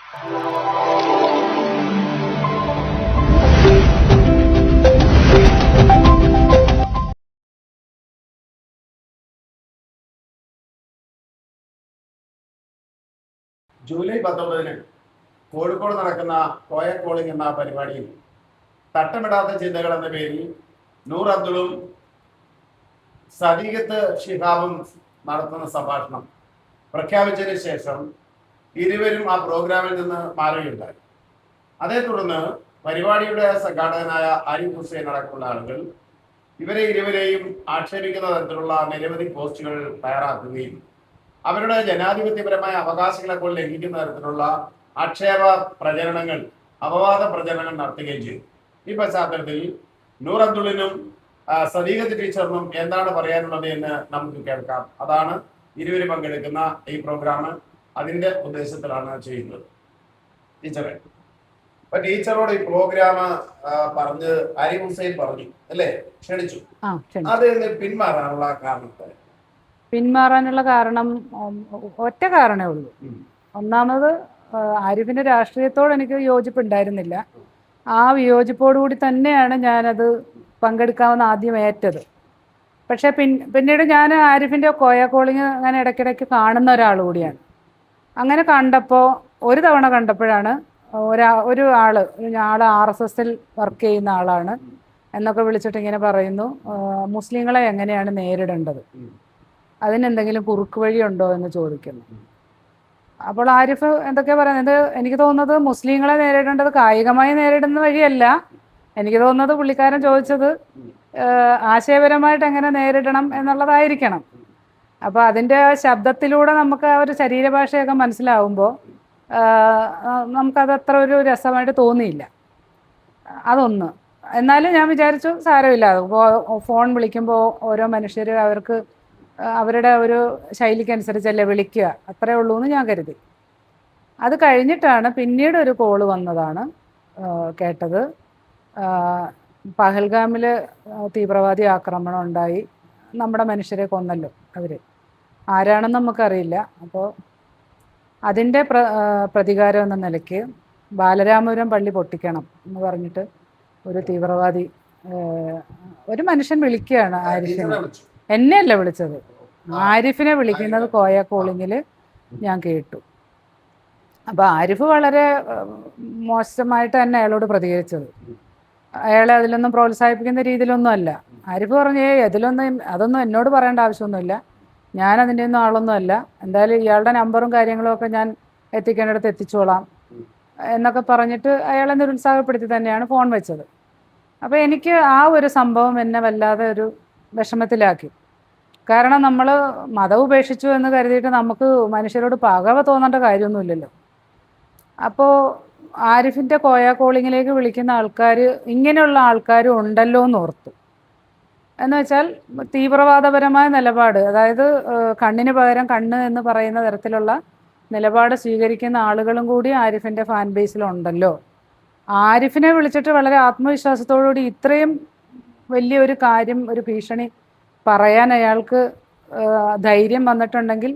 July 19 Kozhikode നടക്കുന്ന Koya calling എന്ന പരിപാടിയിൽ തട്ടമിടാത്ത ചിന്തകൾ എന്ന പേരിൽ നൂർ അബ്ദുളും സദീഖത്ത് ഷിഹാബും നടത്തുന്ന സംഭാഷണം പ്രഖ്യാപിച്ചതിന് ശേഷം ഇരുവരും ആ പ്രോഗ്രാമിൽ നിന്ന് മാറുകയുണ്ടായി. അതേ തുടർന്ന് പരിപാടിയുടെ സംഘാടകനായ ആരിഫ് ഹുസൈൻ അടക്കമുള്ള ആളുകൾ ഇവരെ ഇരുവരെയും ആക്ഷേപിക്കുന്ന തരത്തിലുള്ള നിരവധി പോസ്റ്റുകൾ തയ്യാറാക്കുകയും അവരുടെ ജനാധിപത്യപരമായ അവകാശങ്ങളെ ലംഘിക്കുന്ന തരത്തിലുള്ള ആക്ഷേപ പ്രചരണങ്ങൾ, അപവാദ പ്രചരണങ്ങൾ നടത്തുകയും ചെയ്തു. ഈ പശ്ചാത്തലത്തിൽ നൂർ അബ്ദുളിനും സദീഖത്ത് ടീച്ചറിനും എന്താണ് പറയാനുള്ളത് എന്ന് നമുക്ക് കേൾക്കാം. അതാണ് ഇരുവരും പങ്കെടുക്കുന്ന ഈ പ്രോഗ്രാം അതിന്റെ ഉദ്ദേശത്തിലാണ് ചെയ്യുന്നത്. ടീച്ചറെ, അപ്പൊ ടീച്ചറോട് ഈ പ്രോഗ്രാം പറഞ്ഞ് ആരിഫ് ഹുസൈൻ പറഞ്ഞു അല്ലേ, ക്ഷണിച്ചു. അത് പിന്മാറാനുള്ള കാരണത്തെ പിന്മാറാനുള്ള കാരണം ഒറ്റ കാരണമേ ഉള്ളൂ. ഒന്നാമത് ആരിഫിൻ്റെ രാഷ്ട്രീയത്തോട് എനിക്ക് യോജിപ്പുണ്ടായിരുന്നില്ല. ആ വിയോജിപ്പോടുകൂടി തന്നെയാണ് ഞാനത് പങ്കെടുക്കാമെന്ന് ആദ്യം ഏറ്റത്. പക്ഷേ പിന്നീട് ഞാൻ ആരിഫിൻ്റെ കോയ കോളിങ് അങ്ങനെ ഇടയ്ക്കിടയ്ക്ക് കാണുന്ന ഒരാൾ കൂടിയാണ്. അങ്ങനെ കണ്ടപ്പോൾ ഒരു തവണ കണ്ടപ്പോഴാണ് ഒരു ആൾ RSSൽ വർക്ക് ചെയ്യുന്ന ആളാണ് എന്നൊക്കെ വിളിച്ചിട്ട് ഇങ്ങനെ പറയുന്നു, മുസ്ലിങ്ങളെ എങ്ങനെയാണ് നേരിടേണ്ടത്, അതിനെന്തെങ്കിലും കുറുക്ക് വഴിയുണ്ടോ എന്ന് ചോദിക്കുന്നു. അപ്പോൾ ആരിഫ് എന്തൊക്കെയാണ് പറയുന്നത്, എനിക്ക് തോന്നുന്നത് മുസ്ലിങ്ങളെ നേരിടേണ്ടത് കായികമായി നേരിടുന്ന വഴിയല്ല. എനിക്ക് തോന്നുന്നത് പുള്ളിക്കാരൻ ചോദിച്ചത് ആശയപരമായിട്ട് എങ്ങനെ നേരിടണം എന്നുള്ളതായിരിക്കണം. അപ്പോൾ അതിൻ്റെ ശബ്ദത്തിലൂടെ നമുക്ക് ആ ഒരു ശരീരഭാഷയൊക്കെ മനസ്സിലാവുമ്പോൾ നമുക്കതത്ര ഒരു രസമായിട്ട് തോന്നിയില്ല. അതൊന്ന്. എന്നാലും ഞാൻ വിചാരിച്ചു സാരമില്ല, ഫോൺ വിളിക്കുമ്പോൾ ഓരോ മനുഷ്യർ അവർക്ക് അവരുടെ ഒരു ശൈലിക്കനുസരിച്ചല്ലേ വിളിക്കുക, അത്രേ ഉള്ളൂ എന്ന് ഞാൻ കരുതി. അത് കഴിഞ്ഞിട്ടാണ് പിന്നീട് ഒരു കോള് വന്നതാണ് കേട്ടത്. പഹൽഗാമിൽ തീവ്രവാദി ആക്രമണം ഉണ്ടായി, നമ്മുടെ മനുഷ്യരെ കൊന്നല്ലോ അവർ, ആരാണെന്ന് നമുക്കറിയില്ല. അപ്പോൾ അതിൻ്റെ പ്രതികാരം എന്ന നിലയ്ക്ക് ബാലരാമപുരം പള്ളി പൊട്ടിക്കണം എന്ന് പറഞ്ഞിട്ട് ഒരു തീവ്രവാദി ഒരു മനുഷ്യൻ വിളിക്കുകയാണ് ആരിഫിനെ. എന്നെയല്ല വിളിച്ചത്, ആരിഫിനെ വിളിക്കുന്നത് കോയ കോളിങ്ങിൽ ഞാൻ കേട്ടു. അപ്പോൾ ആരിഫ് വളരെ മോശമായിട്ട് തന്നെ അയാളോട് പ്രതികരിച്ചത്. അയാളെ അതിലൊന്നും പ്രോത്സാഹിപ്പിക്കുന്ന രീതിയിലൊന്നും അല്ല. ആരിഫ് പറഞ്ഞു, അതൊന്നും എന്നോട് പറയേണ്ട ആവശ്യമൊന്നുമില്ല, ഞാൻ അതിൻ്റെ ഒന്നും ആളൊന്നും അല്ല, എന്തായാലും ഇയാളുടെ നമ്പറും കാര്യങ്ങളും ഒക്കെ ഞാൻ എത്തിക്കേണ്ടിടത്ത് എത്തിച്ചോളാം എന്നൊക്കെ പറഞ്ഞിട്ട് അയാളെ നിരുത്സാഹപ്പെടുത്തി തന്നെയാണ് ഫോൺ വെച്ചത്. അപ്പോൾ എനിക്ക് ആ ഒരു സംഭവം എന്നെ വല്ലാതെ ഒരു വിഷമത്തിലാക്കി. കാരണം നമ്മൾ മതം ഉപേക്ഷിച്ചു എന്ന് കരുതിയിട്ട് നമുക്ക് മനുഷ്യരോട് പകവ തോന്നേണ്ട കാര്യമൊന്നുമില്ലല്ലോ. അപ്പോൾ ആരിഫിൻ്റെ കോയ കോളിങ്ങിലേക്ക് വിളിക്കുന്ന ആൾക്കാർ ഇങ്ങനെയുള്ള ആൾക്കാരും ഉണ്ടല്ലോ എന്ന് ഓർത്തു. എന്ന് വെച്ചാൽ തീവ്രവാദപരമായ നിലപാട്, അതായത് കണ്ണിന് പകരം കണ്ണ് എന്ന് പറയുന്ന തരത്തിലുള്ള നിലപാട് സ്വീകരിക്കുന്ന ആളുകളും കൂടി ആരിഫിൻ്റെ ഫാൻ ബേസിലുണ്ടല്ലോ. ആരിഫിനെ വിളിച്ചിട്ട് വളരെ ആത്മവിശ്വാസത്തോടുകൂടി ഇത്രയും വലിയൊരു കാര്യം, ഒരു ഭീഷണി പറയാൻ അയാൾക്ക് ധൈര്യം വന്നിട്ടുണ്ടെങ്കിൽ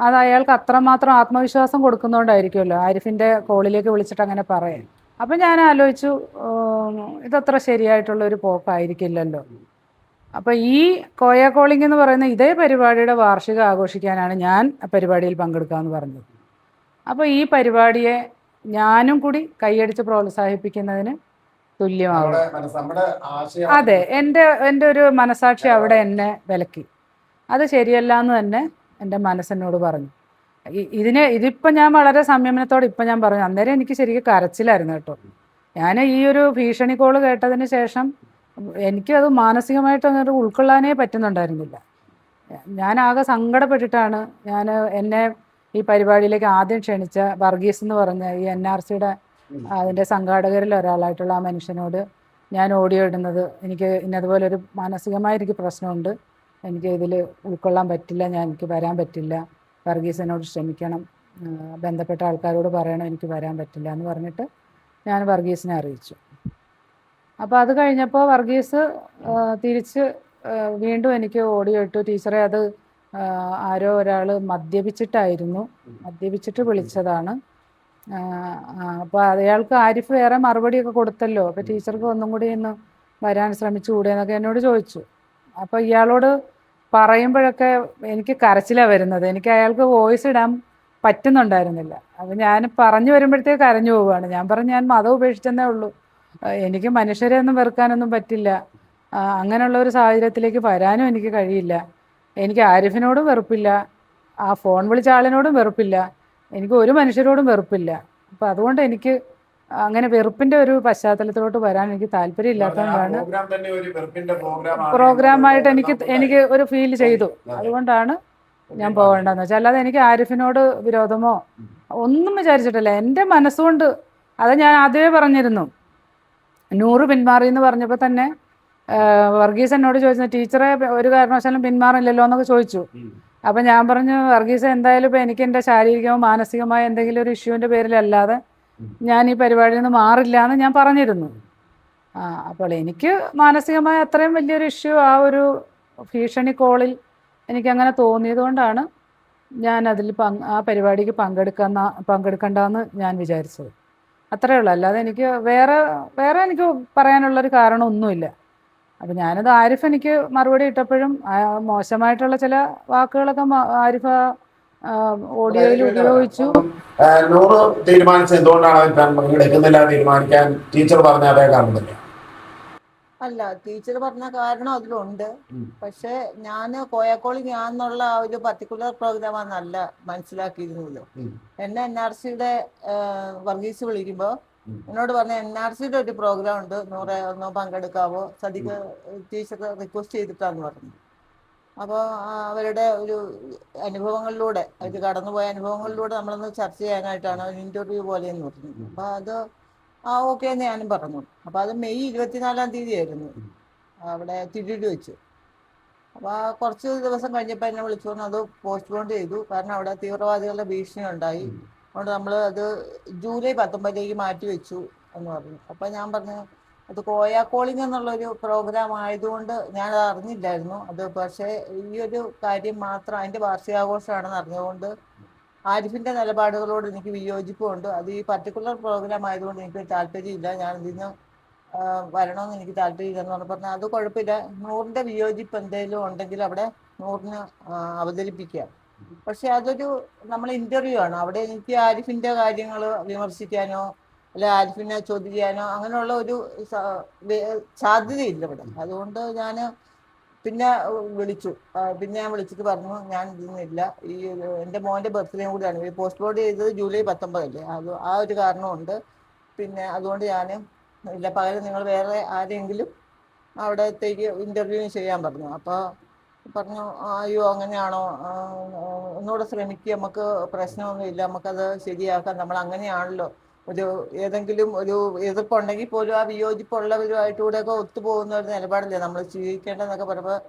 അത് അയാൾക്ക് അത്രമാത്രം ആത്മവിശ്വാസം കൊടുക്കുന്നതുകൊണ്ടായിരിക്കുമല്ലോ ആരിഫിൻ്റെ കോളിലേക്ക് വിളിച്ചിട്ട് അങ്ങനെ പറയാൻ. അപ്പം ഞാൻ ആലോചിച്ചു, ഇതത്ര ശരിയായിട്ടുള്ളൊരു പോക്കായിരിക്കില്ലല്ലോ. അപ്പോൾ ഈ കോയ കോളിംഗ് എന്ന് പറയുന്ന ഇതേ പരിപാടിയുടെ വാർഷികം ആഘോഷിക്കാനാണ് ഞാൻ പരിപാടിയിൽ പങ്കെടുക്കാമെന്ന് പറഞ്ഞത്. അപ്പോൾ ഈ പരിപാടിയെ ഞാനും കൂടി കൈയടിച്ച് പ്രോത്സാഹിപ്പിക്കുന്നതിന് തുല്യമാവും. അതെ, എൻ്റെ ഒരു മനസാക്ഷി അവിടെ എന്നെ വിലക്കി. അത് ശരിയല്ല എന്ന് തന്നെ എൻ്റെ മനസ്സെന്നോട് പറഞ്ഞു. ഇതിപ്പോൾ ഞാൻ വളരെ സംയമനത്തോടെ ഇപ്പം ഞാൻ പറഞ്ഞു. അന്നേരം എനിക്ക് ശരിക്കും കരച്ചിലായിരുന്നു കേട്ടോ. ഞാൻ ഈ ഒരു ഭീഷണി കോള് കേട്ടതിന് ശേഷം എനിക്കത് മാനസികമായിട്ട് അങ്ങനെ ഉൾക്കൊള്ളാനേ പറ്റുന്നുണ്ടായിരുന്നില്ല. ഞാനാകെ സങ്കടപ്പെട്ടിട്ടാണ് എന്നെ ഈ പരിപാടിയിലേക്ക് ആദ്യം ക്ഷണിച്ച വർഗീസ് എന്ന് പറഞ്ഞ ഈ NRCയുടെ അതിൻ്റെ സംഘാടകരിൽ ഒരാളായിട്ടുള്ള ആ മനുഷ്യനോട് ഞാൻ ഓഡിയോ ഇടുന്നത്, എനിക്ക് ഇന്നതുപോലൊരു മാനസികമായ എനിക്ക് പ്രശ്നമുണ്ട്, എനിക്ക് ഇതിൽ ഉൾക്കൊള്ളാൻ പറ്റില്ല, എനിക്ക് വരാൻ പറ്റില്ല, വർഗീസിനോട് ക്ഷമിക്കണം, ബന്ധപ്പെട്ട ആൾക്കാരോട് പറയണം എനിക്ക് വരാൻ പറ്റില്ല എന്ന് പറഞ്ഞിട്ട് ഞാൻ വർഗീസിനെ അറിയിച്ചു. അപ്പോൾ അത് കഴിഞ്ഞപ്പോൾ വർഗീസ് തിരിച്ച് വീണ്ടും എനിക്ക് ഓഡിയോ ഇട്ടു, ടീച്ചറെ അത് ആരോ ഒരാൾ മദ്യപിച്ചിട്ട് വിളിച്ചതാണ്, അപ്പോൾ അയാൾക്ക് ആരിഫ് വേറെ മറുപടിയൊക്കെ കൊടുത്തല്ലോ, അപ്പോൾ ടീച്ചർക്ക് ഒന്നും കൂടി ഒന്ന് വരാൻ ശ്രമിച്ചുകൂടെ എന്നൊക്കെ എന്നോട് ചോദിച്ചു. അപ്പോൾ ഇയാളോട് പറയുമ്പോഴൊക്കെ എനിക്ക് കരച്ചിലാണ് വരുന്നത്. എനിക്ക് അയാൾക്ക് വോയിസ് ഇടാൻ പറ്റുന്നുണ്ടായിരുന്നില്ല. അപ്പോൾ ഞാൻ പറഞ്ഞു വരുമ്പോഴത്തേക്ക് കരഞ്ഞു പോവുകയാണ്. ഞാൻ പറഞ്ഞു ഞാൻ മതം ഉപേക്ഷിച്ചെന്നേ ഉള്ളൂ, എനിക്ക് മനുഷ്യരെ ഒന്നും വെറുക്കാനൊന്നും പറ്റില്ല, അങ്ങനെയുള്ള ഒരു സാഹചര്യത്തിലേക്ക് വരാനും എനിക്ക് കഴിയില്ല. എനിക്ക് ആരിഫിനോടും വെറുപ്പില്ല, ആ ഫോൺ വിളിച്ച ആളിനോടും വെറുപ്പില്ല, എനിക്ക് ഒരു മനുഷ്യരോടും വെറുപ്പില്ല. അപ്പം അതുകൊണ്ട് എനിക്ക് അങ്ങനെ വെറുപ്പിൻ്റെ ഒരു പശ്ചാത്തലത്തിലോട്ട് വരാൻ എനിക്ക് താല്പര്യമില്ലാത്തതുകൊണ്ടാണ് പ്രോഗ്രാമായിട്ട് എനിക്ക് ഒരു ഫീൽ ചെയ്തു. അതുകൊണ്ടാണ് ഞാൻ പോകേണ്ടതെന്ന് വെച്ചാൽ, അല്ലാതെ എനിക്ക് ആരിഫിനോട് വിരോധമോ ഒന്നും വിചാരിച്ചിട്ടില്ല. എൻ്റെ മനസ്സുകൊണ്ട് അത് ഞാൻ ആദ്യമേ പറഞ്ഞിരുന്നു. നൂറ് പിന്മാറി എന്ന് പറഞ്ഞപ്പോൾ തന്നെ വർഗീസ് എന്നോട് ചോദിച്ചു, ടീച്ചറെ ഒരു കാരണവശാലും പിന്മാറില്ലല്ലോ എന്നൊക്കെ ചോദിച്ചു. അപ്പം ഞാൻ പറഞ്ഞു, വർഗീസ് എന്തായാലും ഇപ്പം എനിക്ക് എൻ്റെ ശാരീരികമോ മാനസികമായ എന്തെങ്കിലും ഒരു ഇഷ്യൂവിൻ്റെ പേരിലല്ലാതെ ഞാൻ ഈ പരിപാടിയിൽ നിന്ന് മാറില്ല എന്ന് ഞാൻ പറഞ്ഞിരുന്നു. അപ്പോൾ എനിക്ക് മാനസികമായ അത്രയും വലിയൊരു ഇഷ്യൂ ആ ഒരു ഭീഷണി കോളിൽ എനിക്കങ്ങനെ തോന്നിയത് കൊണ്ടാണ് ഞാൻ അതിൽ ആ പരിപാടിക്ക് പങ്കെടുക്കണ്ടെന്ന് ഞാൻ വിചാരിച്ചത്. അത്രയേ ഉള്ളൂ. അല്ലാതെ എനിക്ക് വേറെ എനിക്ക് പറയാനുള്ളൊരു കാരണമൊന്നുമില്ല. അപ്പം ഞാനത് ആരിഫ് എനിക്ക് മറുപടി ഇട്ടപ്പോഴും മോശമായിട്ടുള്ള ചില വാക്കുകളൊക്കെ ആരിഫ് ഓഡിയോയിൽ ഉപയോഗിച്ചു. നൂറ് തീരുമാനിച്ചത് എന്തുകൊണ്ടാണ് പങ്കെടുക്കുന്നില്ല തീരുമാനിക്കാൻ ടീച്ചർ പറഞ്ഞ അതേ കാണുന്നില്ല? അല്ല, ടീച്ചർ പറഞ്ഞ കാരണം അതിലുണ്ട്. പക്ഷെ ഞാൻ കോയാക്കോളി ഞാന്നുള്ള ആ ഒരു പർട്ടിക്കുലർ പ്രോഗ്രാമാണെന്നല്ല മനസ്സിലാക്കിയിരുന്നത്. എന്നെ NRCയുടെ വർഗീസ് വിളിക്കുമ്പോൾ എന്നോട് പറഞ്ഞ NRCയുടെ ഒരു പ്രോഗ്രാം ഉണ്ട്, നൂറെ ഒന്ന് പങ്കെടുക്കാവോ, സദിക്ക് ടീച്ചർ റിക്വസ്റ്റ് ചെയ്തിട്ടാന്ന് പറഞ്ഞു. അപ്പോൾ അവരുടെ ഒരു അനുഭവങ്ങളിലൂടെ, അവർ കടന്നുപോയ അനുഭവങ്ങളിലൂടെ നമ്മളൊന്ന് ചർച്ച ചെയ്യാനായിട്ടാണ് ഒരു ഇൻ്റർവ്യൂ പോലെയെന്ന് പറഞ്ഞു. അപ്പോൾ അത് ഓക്കെ എന്ന് ഞാനും പറഞ്ഞു. അപ്പോൾ അത് മെയ് 24-ാം തീയതി ആയിരുന്നു അവിടെ തിരുവി വെച്ച്. അപ്പോൾ കുറച്ച് ദിവസം കഴിഞ്ഞപ്പോൾ എന്നെ വിളിച്ചു പറഞ്ഞു അത് പോസ്റ്റ്പോൺ ചെയ്തു, കാരണം അവിടെ തീവ്രവാദികളുടെ ഭീഷണി ഉണ്ടായി, അതുകൊണ്ട് നമ്മൾ അത് ജൂലൈ 19 മാറ്റി വെച്ചു എന്ന് പറഞ്ഞു. അപ്പോൾ ഞാൻ പറഞ്ഞു അത് കോയാ കോളിംഗ് എന്നുള്ളൊരു പ്രോഗ്രാം ആയതുകൊണ്ട് ഞാനത് അറിഞ്ഞില്ലായിരുന്നു. അത് പക്ഷേ ഈ ഒരു കാര്യം മാത്രം അതിൻ്റെ വാർഷികാഘോഷമാണെന്ന് അറിഞ്ഞുകൊണ്ട് ആരിഫിൻ്റെ നിലപാടുകളോട് എനിക്ക് വിയോജിപ്പുണ്ട്. അത് ഈ പർട്ടിക്കുലർ പ്രോഗ്രാം ആയതുകൊണ്ട് എനിക്ക് താല്പര്യമില്ല, ഞാൻ ഇതിന് വരണമെന്ന് എനിക്ക് താല്പര്യമില്ലെന്ന് പറഞ്ഞാൽ അത് കുഴപ്പമില്ല, നൂറിൻ്റെ വിയോജിപ്പ് എന്തെങ്കിലും ഉണ്ടെങ്കിൽ അവിടെ നൂറിന് അവതരിപ്പിക്കാം. പക്ഷെ അതൊരു നമ്മൾ ഇൻ്റർവ്യൂ ആണ്, അവിടെ എനിക്ക് ആരിഫിൻ്റെ കാര്യങ്ങൾ വിമർശിക്കാനോ അല്ലെ ആരിഫിനെ ചോദ്യം ചെയ്യാനോ അങ്ങനെയുള്ള ഒരു സാധ്യതയില്ല ഇവിടെ. അതുകൊണ്ട് ഞാൻ പിന്നെ ഞാൻ വിളിച്ചിട്ട് പറഞ്ഞു ഞാൻ ഇരുന്നില്ല, ഈ എൻ്റെ മോൻ്റെ ബർത്ത്ഡേയും കൂടിയാണ് ഈ പോസ്റ്റ്പോൺ ചെയ്തത്, ജൂലൈ 19 അത് ആ ഒരു കാരണമുണ്ട്. പിന്നെ അതുകൊണ്ട് ഞാൻ ഇല്ല, പകരം നിങ്ങൾ വേറെ ആരെങ്കിലും അവിടത്തേക്ക് ഇൻ്റർവ്യൂ ചെയ്യാൻ പറഞ്ഞു. അപ്പോൾ പറഞ്ഞു അയ്യോ അങ്ങനെയാണോ, ഒന്നുകൂടെ ശ്രമിക്കുക, നമുക്ക് പ്രശ്നമൊന്നുമില്ല, നമുക്കത് ശരിയാക്കാം, നമ്മൾ അങ്ങനെയാണല്ലോ, ഏതെങ്കിലും ഒരു എതിർപ്പുണ്ടെങ്കിൽ പോലും ആ വിയോജിപ്പുള്ളവരുമായിട്ടൂടെയൊക്കെ ഒത്തുപോകുന്ന ഒരു നിലപാടില്ലേ നമ്മൾ സ്വീകരിക്കേണ്ടതെന്നൊക്കെ പറയുമ്പോൾ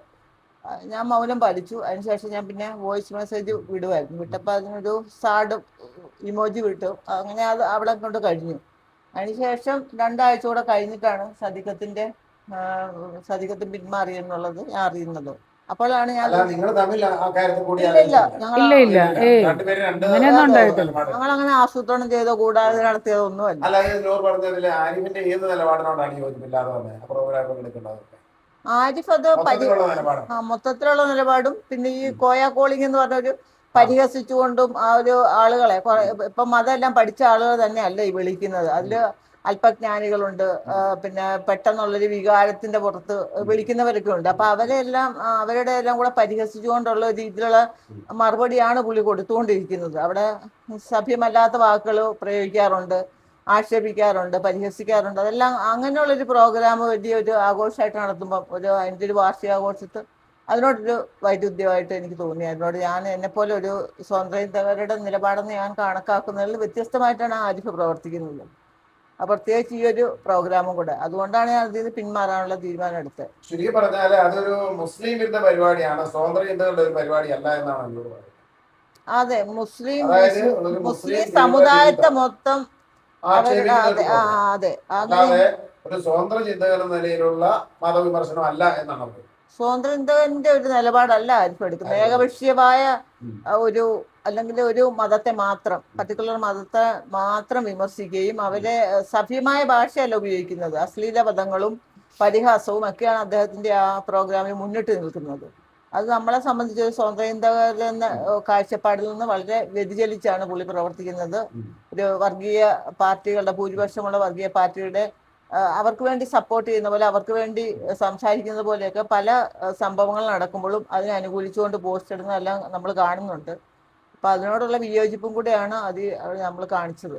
ഞാൻ മൗനം പാലിച്ചു. അതിനുശേഷം ഞാൻ പിന്നെ വോയിസ് മെസ്സേജ് വിട്ടപ്പോൾ അതിനൊരു സാഡ് ഇമോജി വിട്ടു. അങ്ങനെ അത് അവിടെ കൊണ്ട് കഴിഞ്ഞു. അതിനുശേഷം 2 ആഴ്ച കൂടെ കഴിഞ്ഞിട്ടാണ് സദിഖത്ത് പിന്മാറിയെന്നുള്ളത് ഞാൻ അറിയുന്നത്. അപ്പോഴാണ് ഞാൻ ഞങ്ങളങ്ങനെ ആസൂത്രണം ചെയ്തോ കൂടാതെ നടത്തിയതോ ഒന്നുമല്ല. ആരിഫ് അത് മൊത്തത്തിലുള്ള നിലപാടും പിന്നെ ഈ കോയാ കോളിംഗ് എന്ന് പറഞ്ഞൊരു പരിഹസിച്ചുകൊണ്ടും ആ ഒരു ആളുകളെ ഇപ്പം മതമെല്ലാം പഠിച്ച ആളുകൾ തന്നെയല്ല ഈ വിളിക്കുന്നത്. അതിൽ അല്പജ്ഞാനികളുണ്ട്, പിന്നെ പെട്ടെന്നുള്ളൊരു വികാരത്തിന്റെ പുറത്ത് വിളിക്കുന്നവരൊക്കെ ഉണ്ട്. അപ്പൊ അവരുടെ എല്ലാം കൂടെ പരിഹസിച്ചുകൊണ്ടുള്ള രീതിയിലുള്ള മറുപടിയാണ് പുള്ളി കൊടുത്തുകൊണ്ടിരിക്കുന്നത്. അവിടെ സഭ്യമല്ലാത്ത വാക്കുകൾ പ്രയോഗിക്കാറുണ്ട്, ആക്ഷേപിക്കാറുണ്ട്, പരിഹസിക്കാറുണ്ട്. അതെല്ലാം അങ്ങനെയുള്ളൊരു പ്രോഗ്രാം വലിയൊരു ആഘോഷമായിട്ട് നടത്തുമ്പം അതിൻ്റെ ഒരു വാർഷികാഘോഷത്ത് അതിനോടൊരു വൈരുദ്ധ്യമായിട്ട് എനിക്ക് തോന്നി. അതിനോട് ഞാൻ എന്നെപ്പോലെ ഒരു സ്വതന്ത്രരുടെ നിലപാടെന്ന് ഞാൻ കണക്കാക്കുന്നതിൽ വ്യത്യസ്തമായിട്ടാണ് ആരിഫ് പ്രവർത്തിക്കുന്നത്, പ്രത്യേകിച്ച് ഈ ഒരു പ്രോഗ്രാമും കൂടെ. അതുകൊണ്ടാണ് ഞാൻ അതിൽ നിന്ന് പിന്മാറാനുള്ള തീരുമാനം എടുത്തത്. ശരിക്കും പറഞ്ഞാൽ അതൊരു മുസ്ലിം വിരുദ്ധ പരിപാടിയാണ്, സ്വതന്ത്ര ചിന്തകളുടെ ഒരു പരിപാടിയല്ല എന്നാണ് എന്നോട് പറയുന്നത്. അതെ, മുസ്ലിം സമുദായത്തെ മൊത്തം ഒരു സ്വതന്ത്ര ചിന്തകൾ എന്ന നിലയിലുള്ള മതവിമർശനം അല്ല എന്നാണ്. സ്വതന്ത്രന്റെ ഒരു നിലപാടല്ല ആരിഫ് എടുക്കുന്നത്. ഏകപക്ഷീയമായ ഒരു അല്ലെങ്കിൽ ഒരു മതത്തെ മാത്രം, പർട്ടിക്കുലർ മതത്തെ മാത്രം വിമർശിക്കുകയും അവരെ സഭ്യമായ ഭാഷയല്ല ഉപയോഗിക്കുന്നത്, അശ്ലീല പദങ്ങളും പരിഹാസവും ഒക്കെയാണ് അദ്ദേഹത്തിന്റെ ആ പ്രോഗ്രാമിൽ മുന്നിട്ട് നിൽക്കുന്നത്. അത് നമ്മളെ സംബന്ധിച്ച് ഒരു സ്വതന്ത്ര എന്ന കാഴ്ചപ്പാടിൽ നിന്ന് വളരെ വ്യതിചലിച്ചാണ് പുള്ളി പ്രവർത്തിക്കുന്നത്. ഒരു വർഗീയ പാർട്ടികളുടെ, ഭൂരിപക്ഷമുള്ള വർഗീയ പാർട്ടിയുടെ അവർക്ക് വേണ്ടി സപ്പോർട്ട് ചെയ്യുന്ന പോലെ, അവർക്ക് വേണ്ടി സംസാരിക്കുന്ന പോലെയൊക്കെ പല സംഭവങ്ങൾ നടക്കുമ്പോഴും അതിനെ അനുകൂലിച്ചുകൊണ്ട് പോസ്റ്റ് ഇടുന്നതെല്ലാം നമ്മൾ കാണുന്നുണ്ട്. അപ്പൊ അതിനോടുള്ള വിയോജിപ്പും കൂടെയാണ് അത് നമ്മൾ കാണിച്ചത്.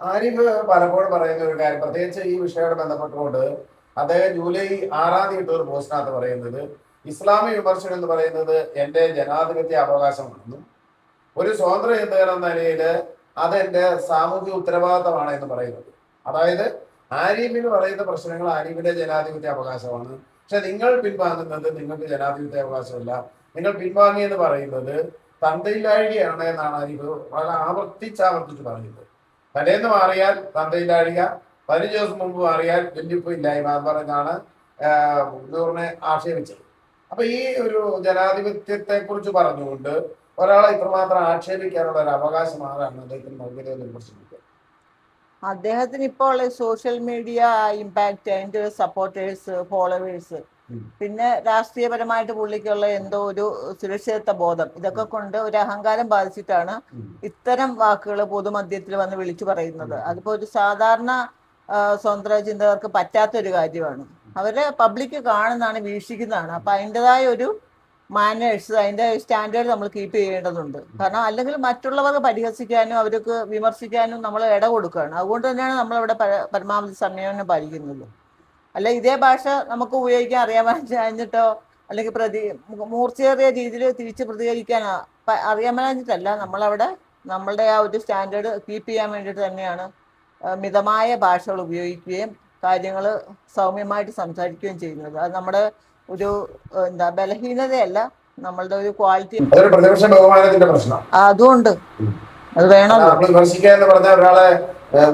ആരിഫ് പലപ്പോഴും പറയുന്ന ഒരു കാര്യം, പ്രത്യേകിച്ച് ഈ വിഷയത്തോട് ബന്ധപ്പെട്ടുകൊണ്ട് അദ്ദേഹം ജൂലൈ 6-ാം തീയതി ഇട്ട ഒരു പോസ്റ്റിനകത്ത് പറയുന്നത്, ഇസ്ലാമിക വിമർശനം എന്ന് പറയുന്നത് എൻ്റെ ജനാധിപത്യ അവകാശമാണെന്നും ഒരു സ്വതന്ത്ര ചിന്തകൻ എന്ന നിലയിൽ അതെൻ്റെ സാമൂഹിക ഉത്തരവാദിത്തമാണ് എന്ന് പറയുന്നത്. അതായത് ആരിഫിന് പറയുന്ന പ്രശ്നങ്ങൾ ആരിഫിന്റെ ജനാധിപത്യ അവകാശമാണ്, പക്ഷെ നിങ്ങൾ പിൻവാങ്ങുന്നത് നിങ്ങൾക്ക് ജനാധിപത്യ അവകാശമല്ല, നിങ്ങൾ പിൻവാങ്ങിയെന്ന് പറയുന്നത് തന്തയില്ലാഴികയാണ് എന്നാണ് ആരിഫ് വളരെ ആവർത്തിച്ച് പറയുന്നത്. തലേന്ന് മാറിയാൽ തന്തയില്ലാഴിക, 15 ദിവസം മുമ്പ് മാറിയാൽ വല്യപ്പ ഇല്ലായ്മ എന്ന് പറഞ്ഞാണ് നൂറിനെ ആക്ഷേപിച്ചത്. അപ്പൊ ഈ ഒരു ജനാധിപത്യത്തെ കുറിച്ച് പറഞ്ഞുകൊണ്ട് ഒരാളെ ഇത്രമാത്രം ആക്ഷേപിക്കാനുള്ള ഒരു അവകാശം ആരാണ് അദ്ദേഹത്തിന് നൽകിയതെന്ന് പ്രശ്നമില്ല. അദ്ദേഹത്തിന് ഇപ്പോൾ സോഷ്യൽ മീഡിയ ഇമ്പാക്റ്റ്, അതിന്റെ സപ്പോർട്ടേഴ്സ്, ഫോളോവേഴ്സ്, പിന്നെ രാഷ്ട്രീയപരമായിട്ട് പുള്ളിക്കുള്ള എന്തോ ഒരു സുരക്ഷിതത്വ ബോധം, ഇതൊക്കെ കൊണ്ട് ഒരു അഹങ്കാരം ബാധിച്ചിട്ടാണ് ഇത്തരം വാക്കുകൾ പൊതുമധ്യത്തിൽ വന്ന് വിളിച്ചു പറയുന്നത്. അതിപ്പോ ഒരു സാധാരണ സ്വതന്ത്ര ചിന്തകർക്ക് പറ്റാത്തൊരു കാര്യമാണ്. അവരെ പബ്ലിക് കാണുന്നതാണ്, വീക്ഷിക്കുന്നതാണ്. അപ്പൊ അതിൻ്റെതായ ഒരു മാനേഴ്സ്, അതിന്റെ സ്റ്റാൻഡേർഡ് നമ്മൾ കീപ്പ് ചെയ്യേണ്ടതുണ്ട്. കാരണം അല്ലെങ്കിൽ മറ്റുള്ളവർക്ക് പരിഹസിക്കാനും അവർക്ക് വിമർശിക്കാനും നമ്മൾ ഇട കൊടുക്കുകയാണ്. അതുകൊണ്ട് തന്നെയാണ് നമ്മളിവിടെ പരമാവധി സംയമനം പാലിക്കുന്നത്. അല്ല ഇതേ ഭാഷ നമുക്ക് ഉപയോഗിക്കാൻ അറിയാമെന്നിട്ടോ അല്ലെങ്കിൽ മൂർച്ചയേറിയ രീതിയിൽ തിരിച്ച് പ്രതികരിക്കാൻ അറിയാമെന്നിട്ടല്ല, നമ്മളവിടെ നമ്മളുടെ ആ ഒരു സ്റ്റാൻഡേർഡ് കീപ്പ് ചെയ്യാൻ വേണ്ടിയിട്ട് തന്നെയാണ് മിതമായ ഭാഷകൾ ഉപയോഗിക്കുകയും കാര്യങ്ങൾ സൗമ്യമായിട്ട് സംസാരിക്കുകയും ചെയ്യുന്നത്. അത് നമ്മുടെ ഒരു ബലഹീനതയല്ല, നമ്മളുടെ ഒരു ക്വാളിറ്റി. പ്രതിപക്ഷ ബഹുമാനത്തിന്റെ പ്രശ്നം അതുകൊണ്ട് അത് വേണമല്ലോ. വിമർശിക്കുക എന്ന് പറഞ്ഞാൽ ഒരാളെ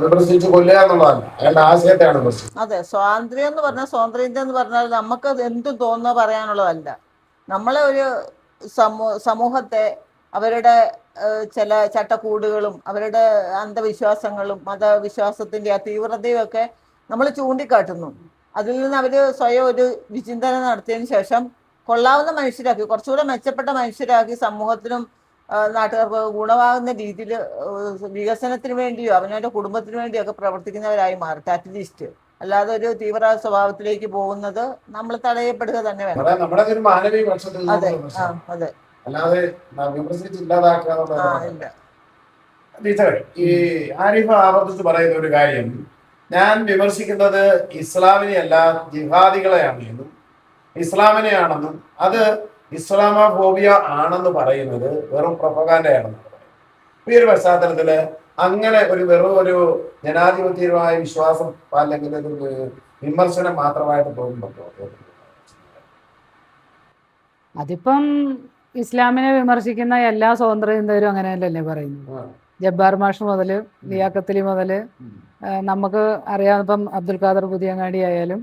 വിമർശിച്ച് കൊല്ലുക എന്നുള്ളതല്ല, അയാളുടെ ആശയത്തെയാണ് വിമർശിക്കുന്നത്. അതെ, സ്വാതന്ത്ര്യം എന്ന് പറഞ്ഞാൽ, സ്വാതന്ത്ര്യം എന്ന് പറഞ്ഞാൽ നമുക്ക് എന്തും തോന്നുക പറയാനുള്ളതല്ല. നമ്മളെ ഒരു സമൂഹത്തെ അവരുടെ ചില ചട്ടക്കൂടുകളും അവരുടെ അന്ധവിശ്വാസങ്ങളും മതവിശ്വാസത്തിന്റെ ആ തീവ്രതയും ഒക്കെ നമ്മൾ ചൂണ്ടിക്കാട്ടുന്നു. അതിൽ നിന്ന് അവർ സ്വയം ഒരു വിചിന്തനം നടത്തിയതിന് ശേഷം കൊള്ളാവുന്ന മനുഷ്യരാക്കി, കുറച്ചുകൂടെ മെച്ചപ്പെട്ട മനുഷ്യരാക്കി, സമൂഹത്തിനും നാട്ടുകാർക്ക് ഗുണമാകുന്ന രീതിയിൽ വികസനത്തിന് വേണ്ടിയോ അവനവൻ്റെ കുടുംബത്തിന് വേണ്ടിയോ ഒക്കെ പ്രവർത്തിക്കുന്നവരായി മാറട്ടെ അറ്റ്ലീസ്റ്റ്. അല്ലാതെ ഒരു തീവ്ര സ്വഭാവത്തിലേക്ക് പോകുന്നത് നമ്മൾ തടയപ്പെടുക തന്നെ വേണം. അതെ, അതെ. അല്ലാതെ ഈ ആരിഫ് ആവർത്തിച്ച് പറയുന്ന ഒരു കാര്യം, ഞാൻ വിമർശിക്കുന്നത് ഇസ്ലാമിനെയല്ല ജിഹാദികളെയാണ് എന്നും ഇസ്ലാമിനെയാണെന്നും അത് ഇസ്ലാമോഫോബിയ ആണെന്ന് പറയുന്നത് വെറും പ്രൊപ്പഗാൻഡയാണെന്ന് പറയുന്നത്. ഈ ഒരു പശ്ചാത്തലത്തില് അങ്ങനെ വെറും ഒരു ജനാധിപത്യപരമായ വിശ്വാസം അല്ലെങ്കിൽ ഒരു വിമർശനം മാത്രമായിട്ട് തോന്നുന്നുണ്ടോ? അതിപ്പം ഇസ്ലാമിനെ വിമർശിക്കുന്ന എല്ലാ സ്വതന്ത്ര ചിന്തകരും അങ്ങനെയല്ലേ പറയുന്നത്. ജബ്ബാർ മാഷ് മുതൽ ലിയാഖത്ത് അലി മുതൽ നമുക്ക് അറിയാവുന്ന ഇപ്പം അബ്ദുൽ ഖാദർ പുതിയങ്ങാടി ആയാലും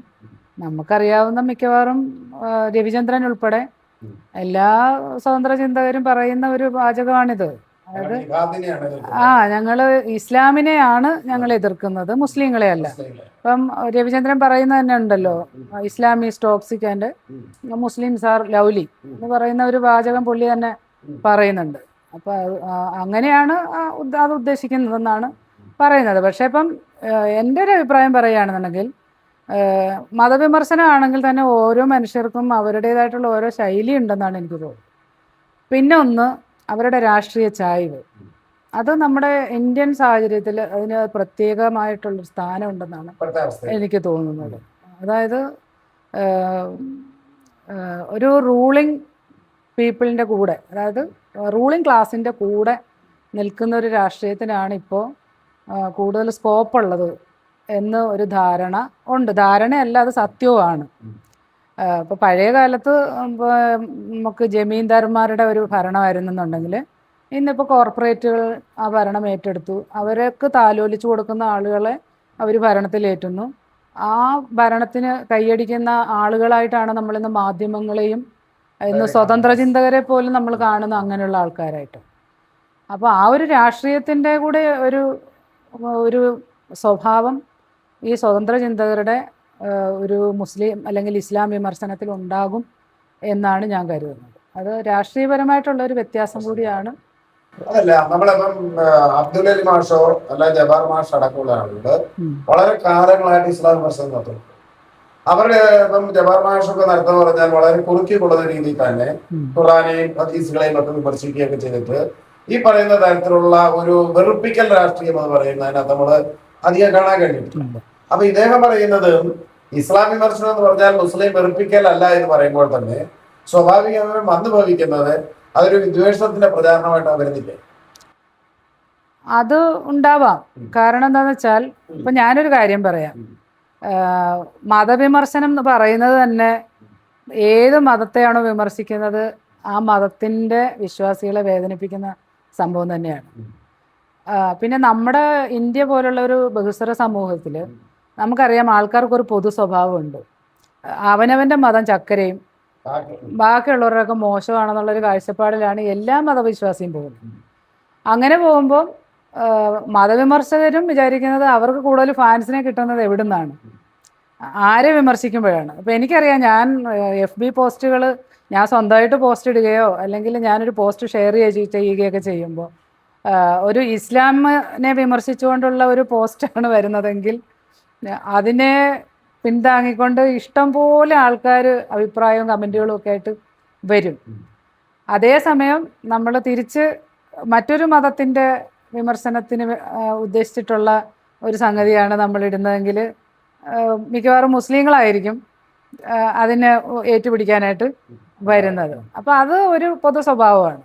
നമുക്കറിയാവുന്ന മിക്കവാറും രവിചന്ദ്രൻ ഉൾപ്പെടെ എല്ലാ സ്വതന്ത്ര ചിന്തകരും പറയുന്ന ഒരു വാചകമാണിത്. അതായത് ഞങ്ങള് ഇസ്ലാമിനെയാണ് ഞങ്ങൾ എതിർക്കുന്നത്, മുസ്ലിങ്ങളെ അല്ല. ഇപ്പം രവിചന്ദ്രൻ പറയുന്ന തന്നെ ഉണ്ടല്ലോ, ഇസ്ലാം is toxic and Muslims R lovely എന്ന് പറയുന്ന ഒരു വാചകം പുള്ളി തന്നെ പറയുന്നുണ്ട്. അപ്പൊ അങ്ങനെയാണ് അത് ഉദ്ദേശിക്കുന്നതെന്നാണ് പറയുന്നത്. പക്ഷെ ഇപ്പം എൻ്റെ ഒരു അഭിപ്രായം പറയുകയാണെന്നുണ്ടെങ്കിൽ, മതവിമർശനമാണെങ്കിൽ തന്നെ ഓരോ മനുഷ്യർക്കും അവരുടേതായിട്ടുള്ള ഓരോ ശൈലി ഉണ്ടെന്നാണ് എനിക്ക് തോന്നുന്നത്. പിന്നെ ഒന്ന് അവരുടെ രാഷ്ട്രീയ ചായ്വ്, അത് നമ്മുടെ ഇന്ത്യൻ സാഹചര്യത്തിൽ അതിന് പ്രത്യേകമായിട്ടുള്ളൊരു സ്ഥാനം ഉണ്ടെന്നാണ് എനിക്ക് തോന്നുന്നത്. അതായത് ഒരു റൂളിംഗ് പീപ്പിളിൻ്റെ കൂടെ, അതായത് റൂളിംഗ് ക്ലാസിൻ്റെ കൂടെ നിൽക്കുന്ന ഒരു രാഷ്ട്രീയത്തിനാണ് ഇപ്പോൾ കൂടുതൽ സ്കോപ്പുള്ളത് എന്ന് ഒരു ധാരണ ഉണ്ട്. ധാരണയല്ല, അത് സത്യവുമാണ്. ഇപ്പോൾ പഴയ കാലത്ത് നമുക്ക് ജമീന്ദാർമാരുടെ ഒരു ഭരണമായിരുന്നെന്നുണ്ടെങ്കിൽ ഇന്നിപ്പോൾ കോർപ്പറേറ്റുകൾ ആ ഭരണം ഏറ്റെടുത്തു. അവർക്ക് താലോലിച്ചു കൊടുക്കുന്ന ആളുകളെ അവർ ഭരണത്തിലേറ്റുന്നു. ആ ഭരണത്തിന് കൈയടിക്കുന്ന ആളുകളായിട്ടാണ് നമ്മളിന്ന് മാധ്യമങ്ങളെയും ഇന്ന് സ്വതന്ത്ര ചിന്തകരെ പോലും നമ്മൾ കാണുന്ന അങ്ങനെയുള്ള ആൾക്കാരായിട്ട്. അപ്പോൾ ആ ഒരു രാഷ്ട്രീയത്തിൻ്റെ കൂടെ ഒരു സ്വഭാവം ഈ സ്വതന്ത്ര ചിന്തകരുടെ ഒരു മുസ്ലിം അല്ലെങ്കിൽ ഇസ്ലാം വിമർശനത്തിൽ ഉണ്ടാകും എന്നാണ് ഞാൻ കരുതുന്നത്. അത് രാഷ്ട്രീയപരമായിട്ടുള്ള ഒരു വ്യത്യാസം കൂടിയാണ്. അതല്ല, നമ്മളിപ്പം അബ്ദുൽ അലി മാഷോ അല്ല ജബാർ മാഷ് അടക്കമുള്ള ആളുകൾ വളരെ കാലങ്ങളായിട്ട് ഇസ്ലാം വിമർശനം നടത്തും. അവരുടെ ഇപ്പം ജബാർ മാഷൊക്കെ നടത്തുന്ന പറഞ്ഞാൽ വളരെ കുറുക്കി കൊള്ളുന്ന രീതിയിൽ തന്നെ ഖുറാനെയും ഹദീസുകളെയും ഒക്കെ വിമർശിക്കുകയൊക്കെ ചെയ്തിട്ട് ഈ പറയുന്ന തരത്തിലുള്ള ഒരു വെറുപ്പിക്കൽ രാഷ്ട്രീയം എന്ന് പറയുന്നതിനകത്ത് നമ്മൾ അധികം കാണാൻ കഴിഞ്ഞിട്ടുണ്ട്. അപ്പൊ ഇദ്ദേഹം പറയുന്നത് ഇസ്ലാം വിമർശനം എന്ന് പറഞ്ഞാൽ മുസ്ലിം വെറുപ്പിക്കൽ അല്ല എന്ന് പറയുമ്പോൾ തന്നെ സ്വാഭാവികമായും വന്നു ഭവിക്കുന്നത് അതൊരു വിദ്വേഷത്തിന്റെ പ്രചാരണമായിട്ടാണ് വരുന്നില്ലേ? അത് ഉണ്ടാവാം. കാരണം എന്താണെന്ന് വെച്ചാൽ ഇപ്പം ഞാനൊരു കാര്യം പറയാം. മതവിമർശനം എന്ന് പറയുന്നത് തന്നെ ഏത് മതത്തെയാണോ വിമർശിക്കുന്നത് ആ മതത്തിൻ്റെ വിശ്വാസികളെ വേദനിപ്പിക്കുന്ന സംഭവം തന്നെയാണ്. പിന്നെ നമ്മുടെ ഇന്ത്യ പോലുള്ള ഒരു ബഹുസ്വര സമൂഹത്തിൽ നമുക്കറിയാം ആൾക്കാർക്കൊരു പൊതു സ്വഭാവമുണ്ട്. അവനവൻ്റെ മതം ചക്കരയും ബാക്കിയുള്ളവരൊക്കെ മോശമാണെന്നുള്ളൊരു കാഴ്ചപ്പാടിലാണ് എല്ലാ മതവിശ്വാസിയും പോകുന്നത്. അങ്ങനെ പോകുമ്പോൾ മതവിമർശകരും വിചാരിക്കുന്നത് അവർക്ക് കൂടുതൽ ഫാൻസിനെ കിട്ടുന്നത് എവിടെ നിന്നാണ്, ആരെ വിമർശിക്കുമ്പോഴാണ്. അപ്പോൾ എനിക്കറിയാം, ഞാൻ FB പോസ്റ്റുകൾ ഞാൻ സ്വന്തമായിട്ട് പോസ്റ്റ് ഇടുകയോ അല്ലെങ്കിൽ ഞാനൊരു പോസ്റ്റ് ഷെയർ ചെയ്യുകയൊക്കെ ചെയ്യുമ്പോൾ ഒരു ഇസ്ലാമിനെ വിമർശിച്ചുകൊണ്ടുള്ള ഒരു പോസ്റ്റാണ് വരുന്നതെങ്കിൽ അതിനെ പിന്താങ്ങിക്കൊണ്ട് ഇഷ്ടം പോലെ ആൾക്കാർ അഭിപ്രായവും കമൻറ്റുകളും ഒക്കെ ആയിട്ട് വരും. അതേസമയം നമ്മൾ തിരിച്ച് മറ്റൊരു മതത്തിൻ്റെ വിമർശനത്തിന് ഉദ്ദേശിച്ചിട്ടുള്ള ഒരു സംഗതിയാണ് നമ്മൾ ഇടുന്നതെങ്കിൽ മിക്കവാറും മുസ്ലിങ്ങളായിരിക്കും അതിനെ ഏറ്റുപിടിക്കാനായിട്ട് വരുന്നത്. അപ്പോൾ അത് ഒരു പൊതു സ്വഭാവമാണ്.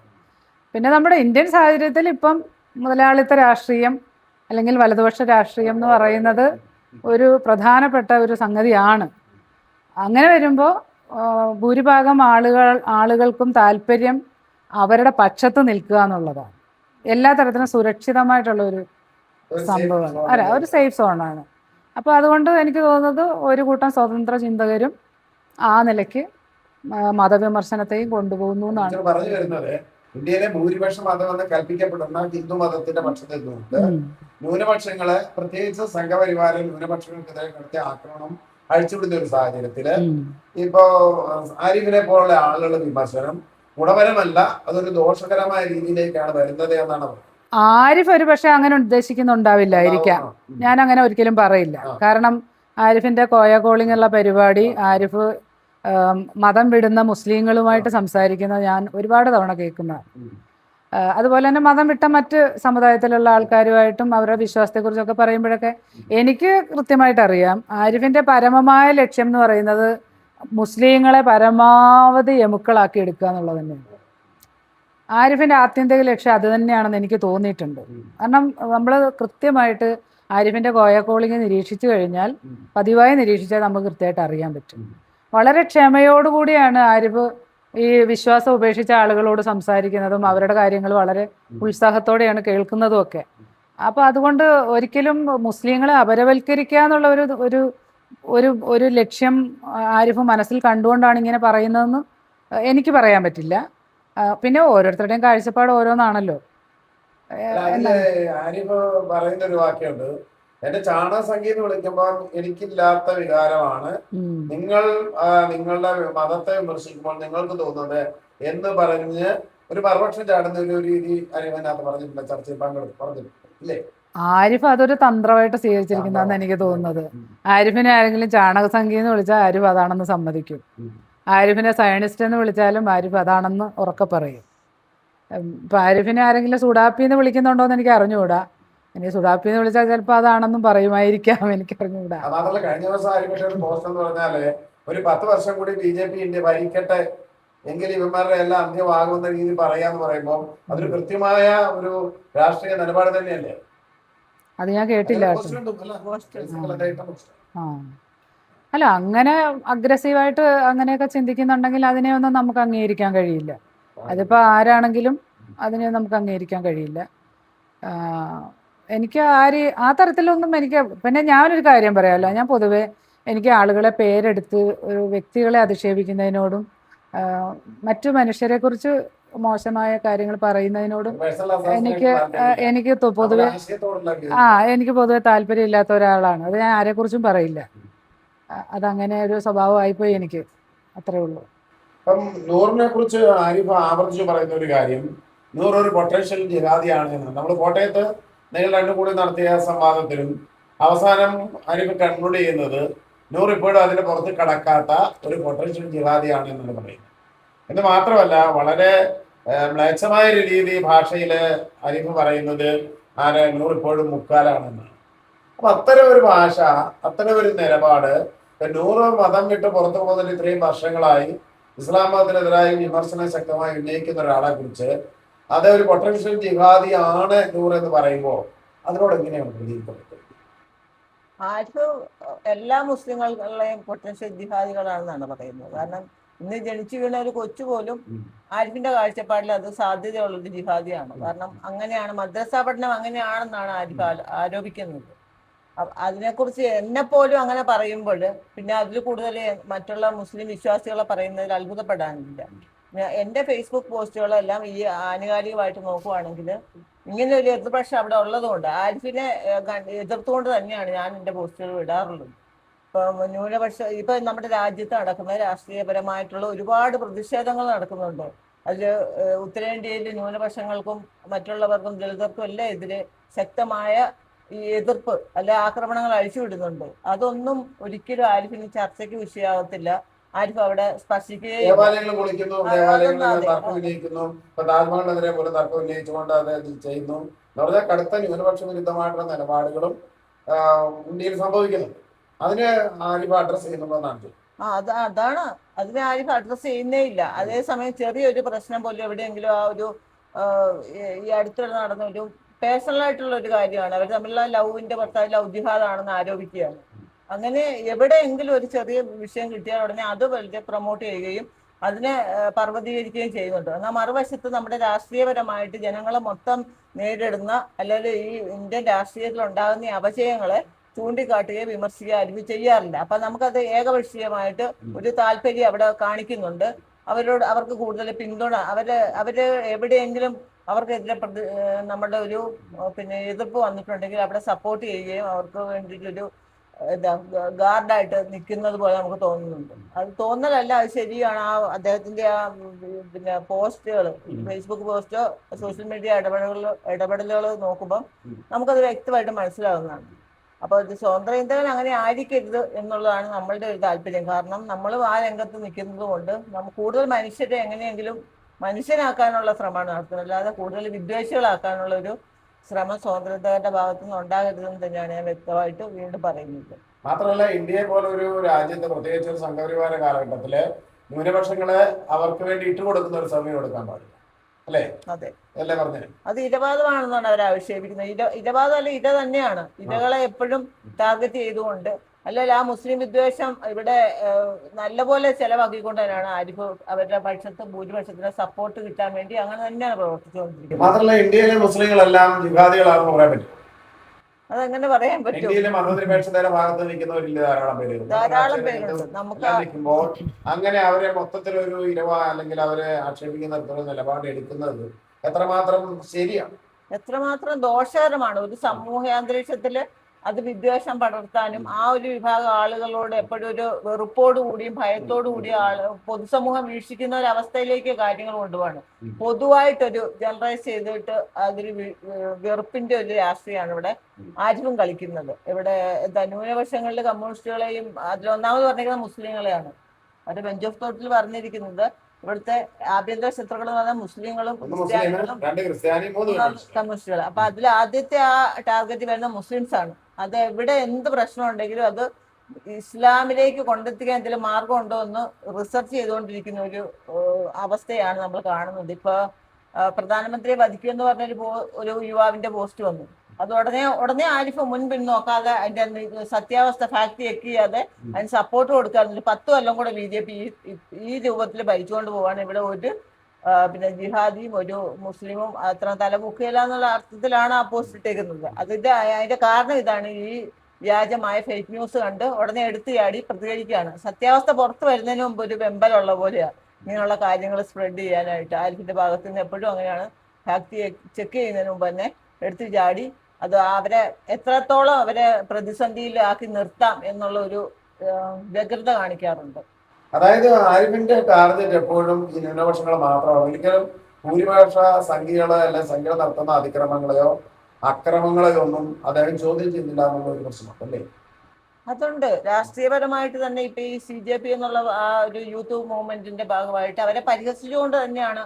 പിന്നെ നമ്മുടെ ഇന്ത്യൻ സാഹചര്യത്തിൽ ഇപ്പം മുതലാളിത്ത രാഷ്ട്രീയം അല്ലെങ്കിൽ വലതുപക്ഷ രാഷ്ട്രീയം എന്ന് പറയുന്നത് ഒരു പ്രധാനപ്പെട്ട ഒരു സംഗതിയാണ്. അങ്ങനെ വരുമ്പോൾ ഭൂരിഭാഗം ആളുകൾക്കും താല്പര്യം അവരുടെ പക്ഷത്ത് നിൽക്കുക എന്നുള്ളതാണ്. എല്ലാ തരത്തിലും സുരക്ഷിതമായിട്ടുള്ള ഒരു സംഭവമാണ്, അല്ല ഒരു സേഫ് സോണാണ്. അപ്പോൾ അതുകൊണ്ട് എനിക്ക് തോന്നുന്നത് ഒരു കൂട്ടം സ്വതന്ത്ര ചിന്തകരും ആ നിലയ്ക്ക് മതവിമർശനത്തെയും കൊണ്ടുപോകുന്നു എന്നാണ് പറഞ്ഞു വരുന്നത്. ഇന്ത്യയിലെ ഭൂരിപക്ഷ മതം എന്ന് കൽപ്പിക്കപ്പെടുന്ന ഹിന്ദു മതത്തിന്റെ പക്ഷത്തിൽ നിന്നുകൊണ്ട് ന്യൂനപക്ഷങ്ങളെ, പ്രത്യേകിച്ച് സംഘപരിവാര ന്യൂനപക്ഷങ്ങൾക്കെതിരെ നടത്തിയ ആക്രമണം അഴിച്ചുവിടുന്ന ഒരു സാഹചര്യത്തില് ഇപ്പോ ആരിഫിനെ പോലുള്ള ആളുകളുടെ വിമർശനം ഗുണപരമല്ല, അതൊരു ദോഷകരമായ രീതിയിലേക്കാണ് വരുന്നത് എന്നാണ് പറയുന്നത്. ആരിഫ് ഒരു പക്ഷെ അങ്ങനെ ഉദ്ദേശിക്കുന്നുണ്ടാവില്ലായിരിക്കാം. ഞാൻ അങ്ങനെ ഒരിക്കലും പറയില്ല. കാരണം ആരിഫിന്റെ കോയ കോളിംഗ് ഉള്ള പരിപാടി ആരിഫ് മതം വിടുന്ന മുസ്ലിങ്ങളുമായിട്ട് സംസാരിക്കുന്നത് ഞാൻ ഒരുപാട് തവണ കേൾക്കുന്നതാണ്. അതുപോലെ തന്നെ മതം വിട്ട മറ്റ് സമുദായത്തിലുള്ള ആൾക്കാരുമായിട്ടും അവരുടെ വിശ്വാസത്തെക്കുറിച്ചൊക്കെ പറയുമ്പോഴൊക്കെ എനിക്ക് കൃത്യമായിട്ട് അറിയാം ആരിഫിന്റെ പരമമായ ലക്ഷ്യം എന്ന് പറയുന്നത് മുസ്ലിങ്ങളെ പരമാവധി എമുക്കളാക്കി എടുക്കുക എന്നുള്ളത് തന്നെയാണ്. ആരിഫിന്റെ ആത്യന്തിക ലക്ഷ്യം അത് തന്നെയാണെന്ന് എനിക്ക് തോന്നിയിട്ടുണ്ട്. കാരണം നമ്മൾ കൃത്യമായിട്ട് ആരിഫിന്റെ കോയ കോളിംഗ് നിരീക്ഷിച്ചു കഴിഞ്ഞാൽ, പതിവായി നിരീക്ഷിച്ചാൽ നമുക്ക് കൃത്യമായിട്ട് അറിയാൻ പറ്റും. വളരെ ക്ഷമയോടുകൂടിയാണ് ആരിഫ് ഈ വിശ്വാസം ഉപേക്ഷിച്ച ആളുകളോട് സംസാരിക്കുന്നതും അവരുടെ കാര്യങ്ങൾ വളരെ ഉത്സാഹത്തോടെയാണ് കേൾക്കുന്നതും ഒക്കെ. അപ്പോൾ അതുകൊണ്ട് ഒരിക്കലും മുസ്ലിങ്ങളെ അപരവൽക്കരിക്കുക എന്നുള്ള ഒരു ഒരു ഒരു ലക്ഷ്യം ആരിഫ് മനസ്സിൽ കണ്ടുകൊണ്ടാണ് ഇങ്ങനെ പറയുന്നതെന്ന് എനിക്ക് പറയാൻ പറ്റില്ല. പിന്നെ ഓരോരുത്തരുടെയും കാഴ്ചപ്പാട് ഓരോന്നാണല്ലോ. ആരിഫ് പറയുന്ന ഒരു വാക്യമുണ്ട്, എന്റെ ചാണകസംഖ്യ എന്ന് വിളിക്കുമ്പോൾ എനിക്കില്ലാത്ത വികാരമാണ് നിങ്ങളുടെ മതത്തെ വിമർശിക്കുമ്പോൾ നിങ്ങൾക്ക് തോന്നുന്നത് എന്ന് പറഞ്ഞ് ഒരു മറുപക്ഷം ചാടുന്ന ഒരു രീതി ആരിഫിനകത്ത് പറഞ്ഞിട്ടില്ല, ചർച്ചയിൽ പറഞ്ഞിട്ടില്ല ഇല്ലേ? ആരിഫ് അതൊരു തന്ത്രമായിട്ട് സ്വീകരിച്ചിരിക്കുന്നതെന്ന് എനിക്ക് തോന്നുന്നത്. ആരിഫിനെ ആരെങ്കിലും ചാണകസംഖ്യ എന്ന് വിളിച്ചാൽ ആരിഫ് അതാണെന്ന് സമ്മതിക്കും. ആരിഫിനെ സയനിസ്റ്റ് എന്ന് വിളിച്ചാലും ആരിഫ് അതാണെന്ന് ഉറക്കെ പറയും. ഇപ്പം ആരിഫിനെ ആരെങ്കിലും സുഡാപ്പി എന്ന് വിളിക്കുന്നുണ്ടോ എന്ന് എനിക്ക് അറിഞ്ഞുകൂടാ. ഇനി സുഡാപ്പി എന്ന് വിളിച്ചാൽ ചിലപ്പോൾ അതാണെന്നും പറയുമായിരിക്കാം, എനിക്ക് അറിഞ്ഞുകൂടാ. മാത്രമല്ല കഴിഞ്ഞ ദിവസം ആരിഫ് ഒരു പോസ്റ്റ് എന്ന് പറഞ്ഞാല് ഒരു 10 വർഷം കൂടി BJP ഇന്ത്യ ഭരിക്കട്ടെ എങ്കിൽ ഇവന്മാരുടെ എല്ലാം അന്ത്യമാകുന്ന രീതി പറയാന്ന് പറയുമ്പോൾ അതൊരു കൃത്യമായ ഒരു രാഷ്ട്രീയ നിലപാട് തന്നെയല്ലേ? അത് ഞാൻ കേട്ടില്ല. അല്ല, അങ്ങനെ അഗ്രസീവായിട്ട് അങ്ങനെയൊക്കെ ചിന്തിക്കുന്നുണ്ടെങ്കിൽ അതിനെയൊന്നും നമുക്ക് അംഗീകരിക്കാൻ കഴിയില്ല. അതിപ്പോൾ ആരാണെങ്കിലും അതിനെ നമുക്ക് അംഗീകരിക്കാൻ കഴിയില്ല. എനിക്ക് ആ തരത്തിലൊന്നും എനിക്ക്, പിന്നെ ഞാനൊരു കാര്യം പറയാമല്ലോ, ഞാൻ പൊതുവേ എനിക്ക് ആളുകളെ പേരെടുത്ത് വ്യക്തികളെ അധിക്ഷേപിക്കുന്നതിനോടും മറ്റു മനുഷ്യരെക്കുറിച്ച് മോശമായ കാര്യങ്ങൾ പറയുന്നതിനോടും എനിക്ക് പൊതുവെ എനിക്ക് പൊതുവെ താല്പര്യമില്ലാത്ത ഒരാളാണ്. അത് ഞാൻ ആരെക്കുറിച്ചും പറയില്ല. അതങ്ങനെ ഒരു സ്വഭാവമായിപ്പോയി എനിക്ക്, അത്രേ ഉള്ളൂ. അപ്പം നൂറിനെ കുറിച്ച് ആരിഫ് ആവർത്തിച്ച് പറയുന്ന ഒരു കാര്യം, നൂർ ഒരു പൊട്ടൻഷ്യൽ ജിഹാദിയാണ് എന്ന്. നമ്മൾ കോട്ടയത്ത് നിങ്ങൾ രണ്ടും കൂടി നടത്തിയ സംവാദത്തിലും അവസാനം ആരിഫ് കൺക്ലൂഡ് ചെയ്യുന്നത് നൂർ ഇപ്പോഴും അതിന്റെ പുറത്ത് കടക്കാത്ത ഒരു പൊട്ടൻഷ്യൽ ജിഹാദിയാണ് എന്നാണ് പറയുന്നത്. എന്ന് മാത്രമല്ല, വളരെ മ്ലേച്ഛമായ ഒരു രീതി ഭാഷയില് ആരിഫ് പറയുന്നത് നൂർ ഇപ്പോഴും മുക്കാലാണെന്നാണ്. അപ്പൊ അത്തരം ഒരു ഭാഷ, അത്തരം ഒരു നിലപാട്, നൂറ് മതം വിട്ട് പുറത്തു പോകുന്നതിന് ഇത്രയും വർഷങ്ങളായി ഇസ്ലാം മതത്തിനെതിരായി വിമർശനം ശക്തമായി ഉന്നയിക്കുന്ന ഒരാളെ കുറിച്ച് അത് ഒരു പൊട്ടൻഷ്യൽ ജിഹാദി ആണ് നൂർ എന്ന് പറയുമ്പോൾ അതിനോട് എങ്ങനെയാണ് പ്രതികരിക്കുന്നത്? ആരിഫ് എല്ലാ മുസ്ലിങ്ങളെയും പൊട്ടൻഷ്യൽ ജിഹാദികളാണെന്നാണ് പറയുന്നത്. കാരണം ഇന്ന് ജനിച്ചു വീണ ഒരു കൊച്ചു പോലും ആരിഫിന്റെ കാഴ്ചപ്പാടിൽ അത് സാധ്യതയുള്ളൊരു ജിഹാദിയാണ്. കാരണം അങ്ങനെയാണ്, മദ്രസ പഠനം അങ്ങനെയാണെന്നാണ് ആരിഫ് ആരോപിക്കുന്നത്. അതിനെക്കുറിച്ച് എന്നെ പോലും അങ്ങനെ പറയുമ്പോൾ പിന്നെ അതിൽ കൂടുതൽ മറ്റുള്ള മുസ്ലിം വിശ്വാസികളെ പറയുന്നതിൽ അത്ഭുതപ്പെടാനില്ല. എൻ്റെ ഫേസ്ബുക്ക് പോസ്റ്റുകളെല്ലാം ഈ ആനുകാലികമായിട്ട് നോക്കുവാണെങ്കിൽ ഇങ്ങനെ ഒരു എതിർപക്ഷം അവിടെ ഉള്ളതുകൊണ്ട്, ആരിഫിനെ എതിർത്തുകൊണ്ട് തന്നെയാണ് ഞാൻ എൻ്റെ പോസ്റ്റുകൾ ഇടാറുള്ളത്. ഇപ്പം ഇപ്പം നമ്മുടെ രാജ്യത്ത് നടക്കുന്ന രാഷ്ട്രീയപരമായിട്ടുള്ള ഒരുപാട് പ്രതിഷേധങ്ങൾ നടക്കുന്നുണ്ട്. അതിൽ ഉത്തരേന്ത്യയിൽ ന്യൂനപക്ഷങ്ങൾക്കും മറ്റുള്ളവർക്കും ദളിതർക്കും എല്ലാം എതിരെ ശക്തമായ ഈ എതിർപ്പ് അല്ലെ ആക്രമണങ്ങൾ അഴിച്ചുവിടുന്നുണ്ട്. അതൊന്നും ഒരിക്കലും ആരിഫിന് ചർച്ചയ്ക്ക് വിഷയമാകത്തില്ല. ആരിഫ് അവിടെ സ്പർശിക്കുകയും താജ്മഹലിനെതിരെ പോലും തർക്കം ഉന്നയിച്ചുകൊണ്ട് അത് ചെയ്യുന്നു എന്ന് പറഞ്ഞാൽ കടുത്ത ന്യൂനപക്ഷ വിരുദ്ധമായിട്ടുള്ള നിലപാടുകളും ഇന്ത്യയിൽ സംഭവിക്കുന്നുണ്ട്. അതിന് ആരിഫ് അഡ്രസ് ചെയ്യുന്നുണ്ടെന്നാണ്. അതാണ് അതിനെ ആരിഫ് അഡ്രസ് ചെയ്യുന്നേ ഇല്ല. അതേസമയം ചെറിയൊരു പ്രശ്നം പോലും എവിടെയെങ്കിലും ആ ഒരു ഈ അടുത്തിടെ നടന്ന ഒരു പേഴ്സണൽ ആയിട്ടുള്ള ഒരു കാര്യമാണ്. അവർ തമ്മിലുള്ള ലവിന്റെ ഭർത്താവ് ലവ് ജിഹാദാണെന്ന് ആരോപിക്കുകയാണ്. അങ്ങനെ എവിടെയെങ്കിലും ഒരു ചെറിയ വിഷയം കിട്ടിയാൽ ഉടനെ അത് വളരെ പ്രൊമോട്ട് ചെയ്യുകയും അതിനെ പർവ്വതീകരിക്കുകയും ചെയ്യുന്നുണ്ട്. എന്നാൽ മറുവശത്ത് നമ്മുടെ രാഷ്ട്രീയപരമായിട്ട് ജനങ്ങളെ മൊത്തം നേരിടുന്ന അല്ലെങ്കിൽ ഈ ഇന്ത്യൻ രാഷ്ട്രീയത്തിൽ ഉണ്ടാകുന്ന അപജയങ്ങളെ ചൂണ്ടിക്കാട്ടുകയോ വിമർശിക്കുകയോ ആരും ചെയ്യാറില്ല. അപ്പൊ നമുക്കത് ഏകപക്ഷീയമായിട്ട് ഒരു താല്പര്യം അവിടെ കാണിക്കുന്നുണ്ട്. അവർക്ക് കൂടുതൽ പിന്തുണ, അവര് എവിടെയെങ്കിലും അവർക്കെതിരെ നമ്മുടെ ഒരു പിന്നെ എതിർപ്പ് വന്നിട്ടുണ്ടെങ്കിൽ അവിടെ സപ്പോർട്ട് ചെയ്യുകയും അവർക്ക് വേണ്ടിയിട്ടൊരു ഗാർഡായിട്ട് നിൽക്കുന്നത് പോലെ നമുക്ക് തോന്നുന്നുണ്ട്. അത് തോന്നലല്ല, അത് ശരിയാണ്. അദ്ദേഹത്തിന്റെ പിന്നെ പോസ്റ്റുകൾ, ഫേസ്ബുക്ക് പോസ്റ്റോ സോഷ്യൽ മീഡിയ ഇടപെടലുകൾ നോക്കുമ്പം നമുക്കത് വ്യക്തമായിട്ട് മനസ്സിലാവുന്നതാണ്. അപ്പോൾ ഇത് സ്വതന്ത്ര ചിന്തകൻ അങ്ങനെ ആയിരിക്കരുത് എന്നുള്ളതാണ് നമ്മളുടെ ഒരു താല്പര്യം. കാരണം നമ്മൾ ആ രംഗത്ത് നിൽക്കുന്നത് കൊണ്ട് കൂടുതൽ മനുഷ്യരെ എങ്ങനെയെങ്കിലും മനുഷ്യനാക്കാനുള്ള ശ്രമമാണ് നടത്തുന്നത്. അല്ലാതെ കൂടുതൽ വിദ്വേഷികളാക്കാനുള്ള ഒരു ശ്രമം സ്വാതന്ത്ര്യത്തിന്റെ ഭാഗത്തു നിന്ന് ഉണ്ടാകരുതെന്ന് തന്നെയാണ് ഞാൻ വ്യക്തമായിട്ട് വീണ്ടും പറയുന്നത്. മാത്രമല്ല, ഇന്ത്യയെ പോലെ ഒരു രാജ്യത്ത്, പ്രത്യേകിച്ച് ഒരു സംഘപരിവാര കാലഘട്ടത്തില് ന്യൂനപക്ഷങ്ങളെ അവർക്ക് വേണ്ടി ഇട്ടുകൊടുക്കുന്ന ഒരു സമയം എടുക്കാൻ പാടില്ല, അല്ലേ? അതെ, അല്ലേ പറഞ്ഞത്? അത് ഇരവാദമാണെന്നാണ് അവർ ആക്ഷേപിക്കുന്നത്. ഇരവാദം അല്ല, ഇര തന്നെയാണ്. ഇരകളെ എപ്പോഴും ടാർഗറ്റ് ചെയ്തുകൊണ്ട്, അല്ലെങ്കിൽ ആ മുസ്ലിം വിദ്വേഷം ഇവിടെ നല്ലപോലെ ചെലവാക്കിക്കൊണ്ട് തന്നെയാണ് ആരിഫ് അവരുടെ ഭൂരിപക്ഷത്തിന് സപ്പോർട്ട് കിട്ടാൻ വേണ്ടി അങ്ങനെ തന്നെയാണ് പ്രവർത്തിച്ചുകൊണ്ടിരിക്കുന്നത്. മാത്രമല്ല, ഇന്ത്യയിലെ മുസ്ലിങ്ങളെല്ലാം ജിഹാദികളാണെന്ന് പറയാൻ പറ്റും. അതെങ്ങനെ പറയാൻ പറ്റും? ഇന്ത്യയിലെ മതനിരപേക്ഷതയുടെ ഭാഗത്ത് നിൽക്കുന്നവരില്ല ധാരാളം പേരുണ്ട്. നമുക്ക് നിൽക്കുമ്പോൾ അങ്ങനെ അവരെ മൊത്തത്തിലൊരു ഇരവ അല്ലെങ്കിൽ അവരെ ആക്ഷേപിക്കുന്ന തരത്തിലുള്ള നിലപാട് എടുക്കുന്നത് എത്രമാത്രം ശരിയാണ്, എത്രമാത്രം ദോഷകരമാണ്. ഒരു സമൂഹാന്തരീക്ഷത്തില് അത് വിദ്വേഷം പടർത്താനും ആ ഒരു വിഭാഗം ആളുകളോട് എപ്പോഴും ഒരു വെറുപ്പോടു കൂടിയും ഭയത്തോടു കൂടിയും പൊതുസമൂഹം വീക്ഷിക്കുന്ന ഒരു അവസ്ഥയിലേക്ക് കാര്യങ്ങൾ കൊണ്ടുപോകാണ്. പൊതുവായിട്ടൊരു ജനറലൈസ് ചെയ്തിട്ട് അതൊരു വെറുപ്പിന്റെ ഒരു രാഷ്ട്രീയമാണ് ഇവിടെ ആരിഫും കളിക്കുന്നത്. ഇവിടെ ന്യൂനപക്ഷങ്ങളിൽ കമ്മ്യൂണിസ്റ്റുകളെയും അതിലൊന്നാമത് പറഞ്ഞിരിക്കുന്നത് മുസ്ലിങ്ങളെയാണ്. അവരുടെ ബെഞ്ച് ഓഫ് തോട്ടിൽ പറഞ്ഞിരിക്കുന്നത് ഇവിടുത്തെ ആഭ്യന്തര ശത്രുക്കൾ എന്ന് പറഞ്ഞാൽ മുസ്ലിങ്ങളും കമ്മ്യൂണിസ്റ്റുകൾ. അപ്പൊ അതിൽ ആദ്യത്തെ ആ ടാർഗറ്റ് വരുന്ന മുസ്ലിംസ് ആണ്. അത് എവിടെ എന്ത് പ്രശ്നം ഉണ്ടെങ്കിലും അത് ഇസ്ലാമിലേക്ക് കൊണ്ടെത്തിക്കാൻ എന്തെങ്കിലും മാർഗം ഉണ്ടോ എന്ന് റിസർച്ച് ചെയ്തുകൊണ്ടിരിക്കുന്ന ഒരു അവസ്ഥയാണ് നമ്മൾ കാണുന്നത്. ഇപ്പൊ പ്രധാനമന്ത്രിയെ വധിക്കുമെന്ന് പറഞ്ഞൊരു ഒരു യുവാവിന്റെ പോസ്റ്റ് വന്നു. അത് ഉടനെ ആരിഫ് മുൻപിൻ നോക്കാതെ അതിന്റെ സത്യാവസ്ഥ ഫാക്ട് ചെക്ക് ചെയ്യാതെ അതിന് സപ്പോർട്ട് കൊടുക്കാറുണ്ട്. 10 കൊല്ലം കൂടെ BJP ഈ രൂപത്തിൽ ഭരിച്ചുകൊണ്ട് പോവാണ്. ഇവിടെ ഒരു പിന്നെ ജിഹാദിയും ഒരു മുസ്ലിമും അത്ര തലമുക്കിയില്ല എന്നുള്ള അർത്ഥത്തിലാണ് ആ പോസ്റ്റ് ഇട്ടേക്കുന്നത്. അതിന്റെ കാരണം ഇതാണ്, ഈ വ്യാജമായ ഫേക്ക് ന്യൂസ് കണ്ട് ഉടനെ എടുത്തു ചാടി പ്രതികരിക്കുകയാണ്. സത്യാവസ്ഥ പുറത്തു വരുന്നതിന് മുമ്പ് ഒരു വെമ്പലുള്ള പോലെയാണ് ഇങ്ങനെയുള്ള കാര്യങ്ങൾ സ്പ്രെഡ് ചെയ്യാനായിട്ട്. ആരിഫിന്റെ ഭാഗത്ത് നിന്ന് എപ്പോഴും അങ്ങനെയാണ്, ഫാക്ട് ചെക്ക് ചെയ്യുന്നതിന് മുമ്പ് തന്നെ എടുത്തു ചാടി അത് അവരെ എത്രത്തോളം അവരെ പ്രതിസന്ധിയിലാക്കി നിർത്താം എന്നുള്ള ഒരു വ്യഗ്രത കാണിക്കാറുണ്ട്. അതായത് ആരിഫിന്റെ ടാർഗറ്റ് എപ്പോഴും ഈ ന്യൂനപക്ഷങ്ങൾ മാത്രമാണ്. ഒരിക്കലും ഭൂരിപക്ഷ സംഖ്യകളെ അല്ലെങ്കിൽ സംഖ്യകൾ നടത്തുന്ന അതിക്രമങ്ങളെയോ അക്രമങ്ങളെയോ ഒന്നും അദ്ദേഹം ചോദ്യം ചെയ്യുന്നില്ല എന്നുള്ള ഒരു പ്രശ്നം അല്ലേ? അതുണ്ട്. രാഷ്ട്രീയപരമായിട്ട് തന്നെ ഇപ്പൊ ഈ CJP എന്നുള്ള ആ ഒരു യൂത്ത് മൂവ്മെന്റിന്റെ ഭാഗമായിട്ട് അവരെ പരിഹസിച്ചുകൊണ്ട് തന്നെയാണ്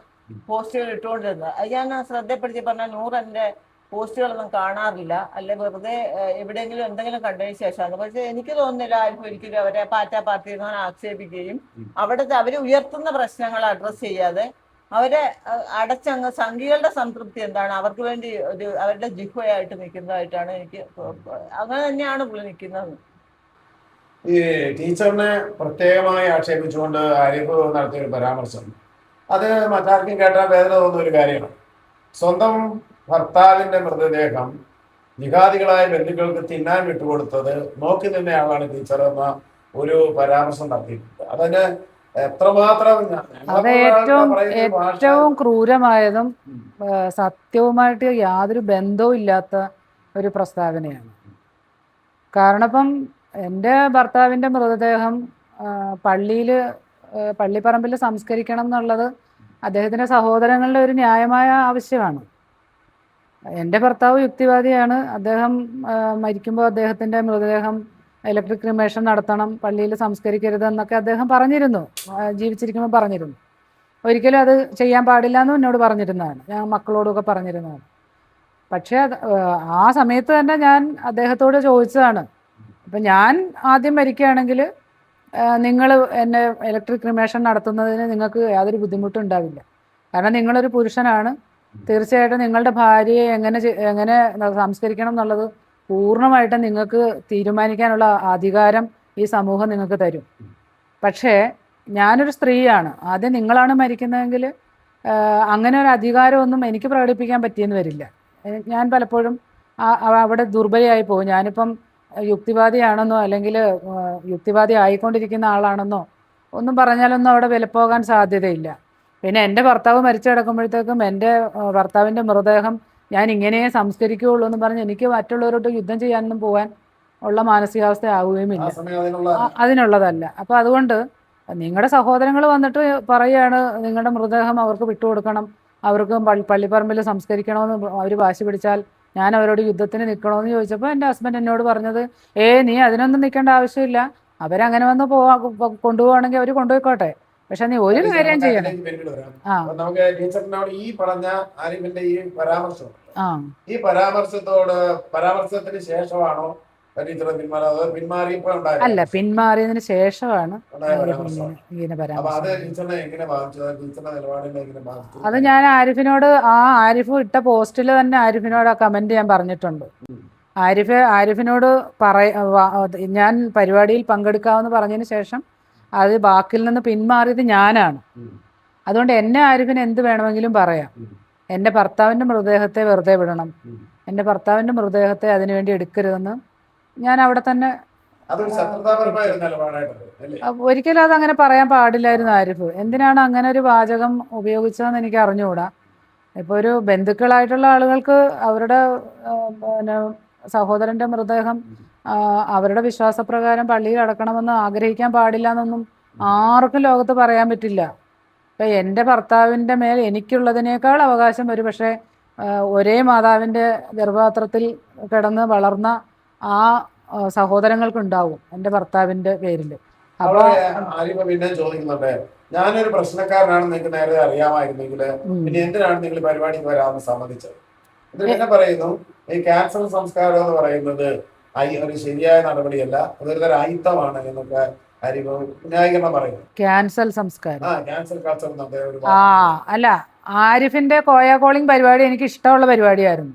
പോസ്റ്റുകൾ ഇട്ടുകൊണ്ടിരുന്നത്. അത് ഞാൻ ശ്രദ്ധപ്പെടുത്തി പറഞ്ഞാൽ നൂറിന്റെ പോസ്റ്റുകളൊന്നും കാണാറില്ല, അല്ലെ വെറുതെ എവിടെയെങ്കിലും എന്തെങ്കിലും കണ്ടതിന് ശേഷമാണ്. പക്ഷെ എനിക്ക് തോന്നുന്നില്ല ആരും ഒരിക്കലും അവരെ പാർട്ടി എന്ന് ആക്ഷേപിക്കുകയും അവിടുത്തെ അവർ ഉയർത്തുന്ന പ്രശ്നങ്ങൾ അഡ്രസ്സ് ചെയ്യാതെ അവരെ അടച്ചങ്ങ് സംഘികളുടെ സംതൃപ്തി എന്താണ്, അവർക്ക് വേണ്ടി ഒരു അവരുടെ ജിഹ്വയായിട്ട് നിൽക്കുന്നതായിട്ടാണ് എനിക്ക് അങ്ങനെ തന്നെയാണ് പുള്ളി നിൽക്കുന്നത്. ഈ ടീച്ചറിനെ പ്രത്യേകമായി ആക്ഷേപിച്ചുകൊണ്ട് ആരിഫ് നടത്തിയ ഒരു പരാമർശം അത് മറ്റാർക്കും കേട്ടാൽ വേദന തോന്നുന്ന ഒരു കാര്യമാണ്. സ്വന്തം ഭർത്താവിന്റെ മൃതദേഹം ജിഹാദികളായ ബന്ധുക്കൾക്ക് തിന്നാൻ വിട്ടുകൊടുത്തത് നോക്കി നിന്നയാളാണ് ടീച്ചർ എന്ന ഒരു പരാമർശം നടത്തിയിട്ടുണ്ട്. അതിന് എത്രമാത്രം അത് ഏറ്റവും ക്രൂരമായതും സത്യവുമായിട്ട് യാതൊരു ബന്ധവും ഇല്ലാത്ത ഒരു പ്രസ്താവനയാണ്. കാരണം ഇപ്പം എൻ്റെ ഭർത്താവിൻ്റെ മൃതദേഹം പള്ളിപ്പറമ്പിൽ സംസ്കരിക്കണം എന്നുള്ളത് അദ്ദേഹത്തിൻ്റെ സഹോദരങ്ങളുടെ ഒരു ന്യായമായ ആവശ്യമാണ്. എൻ്റെ ഭർത്താവ് യുക്തിവാദിയാണ്. അദ്ദേഹം മരിക്കുമ്പോൾ അദ്ദേഹത്തിൻ്റെ മൃതദേഹം ഇലക്ട്രിക് ക്രിമേഷൻ നടത്തണം, പള്ളിയിൽ സംസ്കരിക്കരുത് എന്നൊക്കെ അദ്ദേഹം പറഞ്ഞിരുന്നു, ജീവിച്ചിരിക്കുമ്പോൾ പറഞ്ഞിരുന്നു. ഒരിക്കലും അത് ചെയ്യാൻ പാടില്ല എന്നും എന്നോട് പറഞ്ഞിരുന്നതാണ്, ഞാൻ മക്കളോടൊക്കെ പറഞ്ഞിരുന്നതാണ്. പക്ഷേ ആ സമയത്ത് തന്നെ ഞാൻ അദ്ദേഹത്തോട് ചോദിച്ചതാണ്, അപ്പം ഞാൻ ആദ്യം മരിക്കുകയാണെങ്കിൽ നിങ്ങൾ എന്നെ ഇലക്ട്രിക് ക്രിമേഷൻ നടത്തുന്നതിന് നിങ്ങൾക്ക് യാതൊരു ബുദ്ധിമുട്ടും ഉണ്ടാവില്ല. കാരണം നിങ്ങളൊരു പുരുഷനാണ്, തീർച്ചയായിട്ടും നിങ്ങളുടെ ഭാര്യയെ എങ്ങനെ സംസ്കരിക്കണം എന്നുള്ളത് പൂർണ്ണമായിട്ടും നിങ്ങൾക്ക് തീരുമാനിക്കാനുള്ള അധികാരം ഈ സമൂഹം നിങ്ങൾക്ക് തരും. പക്ഷേ ഞാനൊരു സ്ത്രീയാണ്, ആദ്യം നിങ്ങളാണ് മരിക്കുന്നതെങ്കിൽ അങ്ങനെ ഒരു അധികാരമൊന്നും എനിക്ക് പ്രകടിപ്പിക്കാൻ പറ്റിയെന്ന് വരില്ല. ഞാൻ പലപ്പോഴും അവിടെ ദുർബലയായി പോകും. ഞാനിപ്പം യുക്തിവാദിയാണെന്നോ അല്ലെങ്കിൽ യുക്തിവാദി ആയിക്കൊണ്ടിരിക്കുന്ന ആളാണെന്നോ ഒന്നും പറഞ്ഞാലൊന്നും അവിടെ വിലപ്പോകാൻ സാധ്യതയില്ല. പിന്നെ എൻ്റെ ഭർത്താവ് മരിച്ചു കിടക്കുമ്പോഴത്തേക്കും എൻ്റെ ഭർത്താവിൻ്റെ മൃതദേഹം ഞാൻ ഇങ്ങനെ സംസ്കരിക്കുകയുള്ളൂ എന്ന് പറഞ്ഞ് എനിക്ക് മറ്റുള്ളവരോട് യുദ്ധം ചെയ്യാനൊന്നും പോകാൻ ഉള്ള മാനസികാവസ്ഥ ആവുകയുമില്ല, അതിനുള്ളതല്ല. അപ്പോൾ അതുകൊണ്ട് നിങ്ങളുടെ സഹോദരങ്ങൾ വന്നിട്ട് പറയുകയാണ് നിങ്ങളുടെ മൃതദേഹം അവർക്ക് വിട്ടുകൊടുക്കണം, അവർക്ക് പള്ളിപ്പറമ്പിൽ സംസ്കരിക്കണമെന്ന് അവർ വാശി പിടിച്ചാൽ ഞാൻ അവരോട് യുദ്ധത്തിന് നിൽക്കണമെന്ന് ചോദിച്ചപ്പോൾ എൻ്റെ ഹസ്ബൻഡ് എന്നോട് പറഞ്ഞത്, നീ അതിനൊന്നും നിൽക്കേണ്ട ആവശ്യമില്ല, അവരങ്ങനെ വന്ന് കൊണ്ടുപോവാണെങ്കിൽ അവർ കൊണ്ടുപോയിക്കോട്ടെ, പക്ഷെ നീ ഒരു കാര്യം ചെയ്യണം. നമുക്ക് ടീച്ചറിനോട് ഈ പറഞ്ഞ ആരിഫിന്റെ ഈ പരാമർശം, ഈ പരാമർശത്തിന് ശേഷമാണോ ടീച്ചർ പിന്മാറിയപ്പോ അല്ല, പിന്മാറിയതിന് ശേഷമാണ് അത് ഞാൻ ആരിഫിനോട് ആരിഫ് ഇട്ട പോസ്റ്റിൽ തന്നെ ആരിഫിനോട് ആ കമന്റ് ഞാൻ പറഞ്ഞിട്ടുണ്ട്. ആരിഫിനോട് ഞാൻ പരിപാടിയിൽ പങ്കെടുക്കാമെന്ന് പറഞ്ഞതിന് ശേഷം അത് ബാക്കിൽ നിന്ന് പിന്മാറിയത് ഞാനാണ്. അതുകൊണ്ട് എന്നെ ആരിഫിന് എന്ത് വേണമെങ്കിലും പറയാം. എൻ്റെ ഭർത്താവിൻ്റെ മൃതദേഹത്തെ വെറുതെ വിടണം, എൻ്റെ ഭർത്താവിൻ്റെ മൃതദേഹത്തെ അതിനുവേണ്ടി എടുക്കരുതെന്ന് ഞാൻ അവിടെ തന്നെ ഒരിക്കലും അതങ്ങനെ പറയാൻ പാടില്ലായിരുന്നു ആരിഫ്. എന്തിനാണ് അങ്ങനെ ഒരു വാചകം ഉപയോഗിച്ചതെന്ന് എനിക്ക് അറിഞ്ഞുകൂടാ. ഇപ്പോൾ ഒരു ബന്ധുക്കളായിട്ടുള്ള ആളുകൾക്ക് അവരുടെ പിന്നെ സഹോദരൻ്റെ മൃതദേഹം അവരുടെ വിശ്വാസപ്രകാരം പള്ളിയിൽ അടക്കണമെന്ന് ആഗ്രഹിക്കാൻ പാടില്ല എന്നൊന്നും ആർക്കും ലോകത്ത് പറയാൻ പറ്റില്ല. ഇപ്പം എൻ്റെ ഭർത്താവിൻ്റെ മേൽ എനിക്കുള്ളതിനേക്കാൾ അവകാശം ഒരു പക്ഷേ ഒരേ മാതാവിൻ്റെ ഗർഭപാത്രത്തിൽ കിടന്ന് വളർന്ന ആ സഹോദരങ്ങൾക്കുണ്ടാവും എൻ്റെ ഭർത്താവിൻ്റെ പേരിൽ. അപ്പോൾ പിന്നെ ചോദിക്കുന്നുണ്ട്, ഞാനൊരു പ്രശ്നക്കാരനാണെന്ന് നിങ്ങൾക്ക് നേരത്തെ അറിയാമായിരുന്നെങ്കിൽ പിന്നെ എന്തിനാണ് നിങ്ങൾ പരിപാടിക്ക് വരാമെന്ന് സമ്മതിച്ചത്? എന്നിട്ട് പിന്നെ പറയുന്നു ഈ ക്യാൻസർ സംസ്കാരം എന്ന് പറയുന്നത് ഒരു ശരിയായ നടപടിയല്ല, അതൊരു തരം അയിത്തമാണ് എന്നൊക്കെ ന്യായീകരണം പറയുന്നു. ക്യാൻസർ സംസ്കാരം ക്യാൻസർ കൾച്ചർ അല്ല, ആരിഫിന്റെ കോയ കോളിംഗ് പരിപാടി എനിക്ക് ഇഷ്ടമുള്ള പരിപാടിയായിരുന്നു.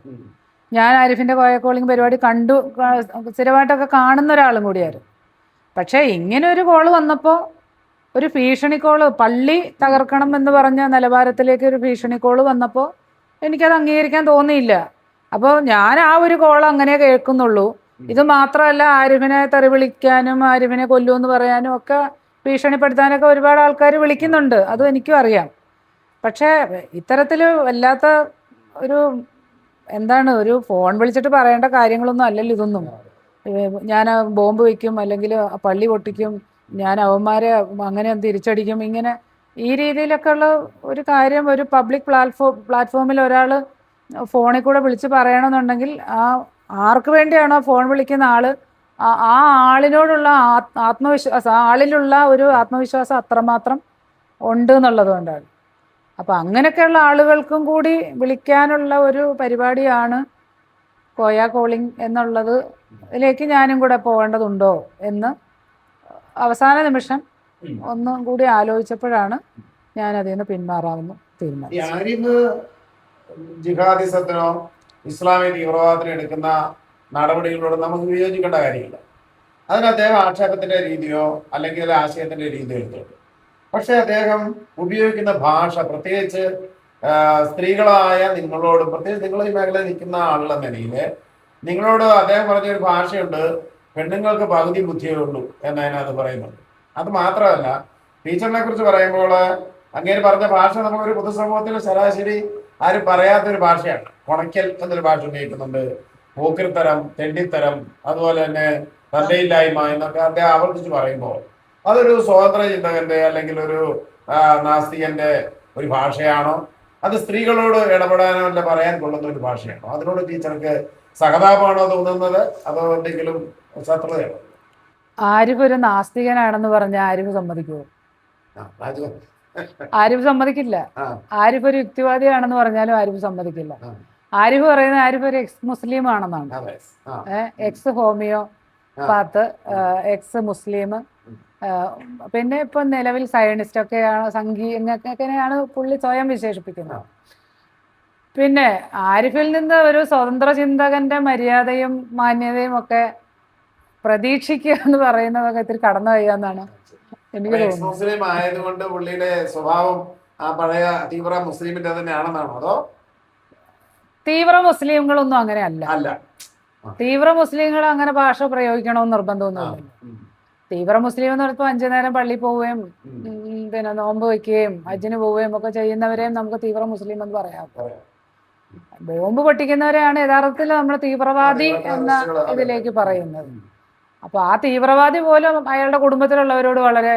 ഞാൻ ആരിഫിന്റെ കോയ കോളിംഗ് പരിപാടി കണ്ടു, സ്ഥിരമായിട്ടൊക്കെ കാണുന്ന ഒരാളും കൂടിയായിരുന്നു. പക്ഷേ ഇങ്ങനെ ഒരു കോള് വന്നപ്പോൾ ഒരു ഭീഷണിക്കോള്, പള്ളി തകർക്കണം എന്ന് പറഞ്ഞ നിലവാരത്തിലേക്ക് ഒരു ഭീഷണിക്കോള് വന്നപ്പോൾ എനിക്കത് അംഗീകരിക്കാൻ തോന്നിയില്ല. അപ്പോൾ ഞാൻ ആ ഒരു കോൾ അങ്ങനെ കേൾക്കുന്നുള്ളൂ. ഇത് മാത്രമല്ല, ആരിഫിനെ തെറി വിളിക്കാനും ആരിഫിനെ കൊല്ലുമെന്ന് പറയാനും ഒക്കെ ഭീഷണിപ്പെടുത്താനൊക്കെ ഒരുപാട് ആൾക്കാർ വിളിക്കുന്നുണ്ട്, അതും എനിക്കും അറിയാം. പക്ഷേ ഇത്തരത്തിൽ വല്ലാത്ത ഒരു എന്താണ്, ഒരു ഫോൺ വിളിച്ചിട്ട് പറയേണ്ട കാര്യങ്ങളൊന്നും അല്ലല്ലോ ഇതൊന്നും. ഞാൻ ബോംബ് വയ്ക്കും, അല്ലെങ്കിൽ പള്ളി പൊട്ടിക്കും, ഞാൻ അവന്മാരെ അങ്ങനെ തിരിച്ചടിക്കും, ഇങ്ങനെ ഈ രീതിയിലൊക്കെ ഉള്ള ഒരു കാര്യം ഒരു പബ്ലിക് പ്ലാറ്റ്ഫോമിൽ ഒരാൾ ഫോണിൽ കൂടെ വിളിച്ച് പറയണമെന്നുണ്ടെങ്കിൽ ആർക്ക് വേണ്ടിയാണോ ഫോൺ വിളിക്കുന്ന ആൾ, ആ ആളിനോടുള്ള ആത്മവിശ്വാസം, ആ ആളിലുള്ള ഒരു ആത്മവിശ്വാസം അത്രമാത്രം ഉണ്ട് എന്നുള്ളത് കൊണ്ടാണ്. അപ്പോൾ അങ്ങനെയൊക്കെയുള്ള ആളുകൾക്കും കൂടി വിളിക്കാനുള്ള ഒരു പരിപാടിയാണ് കോയ കോളിംഗ് എന്നുള്ളത്. ഇതിലേക്ക് ഞാനും കൂടെ പോകേണ്ടതുണ്ടോ എന്ന് അവസാന നിമിഷം ഒന്നും കൂടി ആലോചിച്ചപ്പോഴാണ് ഞാൻ അതിൽ നിന്ന് പിന്മാറാമെന്ന് തീരുമാനിച്ചത്. ആരിഫ് ജിഹാദിസത്തിനോ ഇസ്ലാമിക തീവ്രവാദത്തിനോ എടുക്കുന്ന നടപടികളോട് നമുക്ക് വിയോജിക്കേണ്ട കാര്യമില്ല. അതിന് അദ്ദേഹം ആക്ഷേപത്തിന്റെ രീതിയോ അല്ലെങ്കിൽ ആശയത്തിന്റെ രീതിയോ എടുത്തു. പക്ഷെ അദ്ദേഹം ഉപയോഗിക്കുന്ന ഭാഷ, പ്രത്യേകിച്ച് സ്ത്രീകളായ നിങ്ങളോട്, പ്രത്യേകിച്ച് നിങ്ങൾ ഈ മേഖലയിൽ നിൽക്കുന്ന ആളുള്ള നിലയിൽ നിങ്ങളോട് അദ്ദേഹം പറഞ്ഞൊരു ഭാഷയുണ്ട്, പെണ്ണുങ്ങൾക്ക് പകുതി ബുദ്ധിയേ ഉള്ളൂ എന്നതിനകത്ത് പറയുന്നുണ്ട്. അത് മാത്രമല്ല, ടീച്ചറിനെ കുറിച്ച് പറയുമ്പോൾ അങ്ങേര് പറഞ്ഞ ഭാഷ നമുക്കൊരു പൊതുസമൂഹത്തിൽ ശരാശരി ആരും പറയാത്തൊരു ഭാഷയാണ്. കൊണയ്ക്കൽ എന്നൊരു ഭാഷ ഉപയോഗിക്കുന്നുണ്ട്, പോക്കിരിത്തരം, തെണ്ടിത്തരം, അതുപോലെ തന്നെ തന്തയില്ലായ്മ എന്നൊക്കെ അദ്ദേഹം ആവർത്തിച്ച് പറയുമ്പോൾ അതൊരു സ്വതന്ത്ര ചിന്തകന്റെ അല്ലെങ്കിൽ ഒരു നാസ്തികന്റെ ഒരു ഭാഷയാണോ? അത് സ്ത്രീകളോട് ഇടപെടാനോ അല്ല പറയാൻ കൊള്ളുന്ന ഒരു ഭാഷയാണോ? അതിനോട് ടീച്ചർക്ക് സഹതാപമാണോ തോന്നുന്നത്, അതോ എന്തെങ്കിലും ശത്രുതയാണോ? ആരിഫ് ഒരു നാസ്തികനാണെന്ന് പറഞ്ഞ ആരിഫ് സമ്മതിക്കുമോ? ആരിഫ് സമ്മതിക്കില്ല. ആരിഫ് ഒരു യുക്തിവാദിയാണെന്ന് പറഞ്ഞാലും ആരിഫ് സമ്മതിക്കില്ല. ആരിഫ് പറയുന്നത് ആരിഫ് ഒരു എക്സ് മുസ്ലിം ആണെന്നാണ്. എക്സ് ഹോമിയോ പാത്ത്, എക്സ് മുസ്ലിം, പിന്നെ ഇപ്പൊ നിലവിൽ സയനിസ്റ്റ് ഒക്കെയാണ്, സംഘീയങ്ങനെയാണ് പുള്ളി സ്വയം വിശേഷിപ്പിക്കുന്നത്. പിന്നെ ആരിഫിൽ നിന്ന് ഒരു സ്വതന്ത്ര ചിന്തകന്റെ മര്യാദയും മാന്യതയും ഒക്കെ പ്രതീക്ഷിക്കുക എന്ന് പറയുന്നതൊക്കെ ഇത്തിരി കടന്നു കഴിയാന്നാണ് എനിക്ക് തോന്നുന്നത്. മുസ്ലിം ആയതുകൊണ്ട് പുള്ളിയുടെ സ്വഭാവം ആ പഴയ തീവ്ര മുസ്ലിമിന്റെ തന്നെയാണെന്നാണോ? അതോ തീവ്ര മുസ്ലിങ്ങളൊന്നും അങ്ങനെ അല്ല. തീവ്ര മുസ്ലിങ്ങൾ അങ്ങനെ ഭാഷ പ്രയോഗിക്കണമെന്ന് നിർബന്ധമൊന്നുമില്ല. തീവ്ര മുസ്ലിം എന്ന് പറഞ്ഞപ്പോൾ 5 നേരം പള്ളിയിൽ പോവുകയും പിന്നെ നോമ്പ് വയ്ക്കുകയും ഹജ്ജിന് പോവുകയും ഒക്കെ ചെയ്യുന്നവരെയും നമുക്ക് തീവ്ര മുസ്ലിം എന്ന് പറയാം. ബോംബ് പൊട്ടിക്കുന്നവരെയാണ് യഥാർത്ഥത്തിൽ നമ്മൾ തീവ്രവാദി എന്ന ഇതിലേക്ക് പറയുന്നത്. അപ്പൊ ആ തീവ്രവാദി പോലും അയാളുടെ കുടുംബത്തിലുള്ളവരോട് വളരെ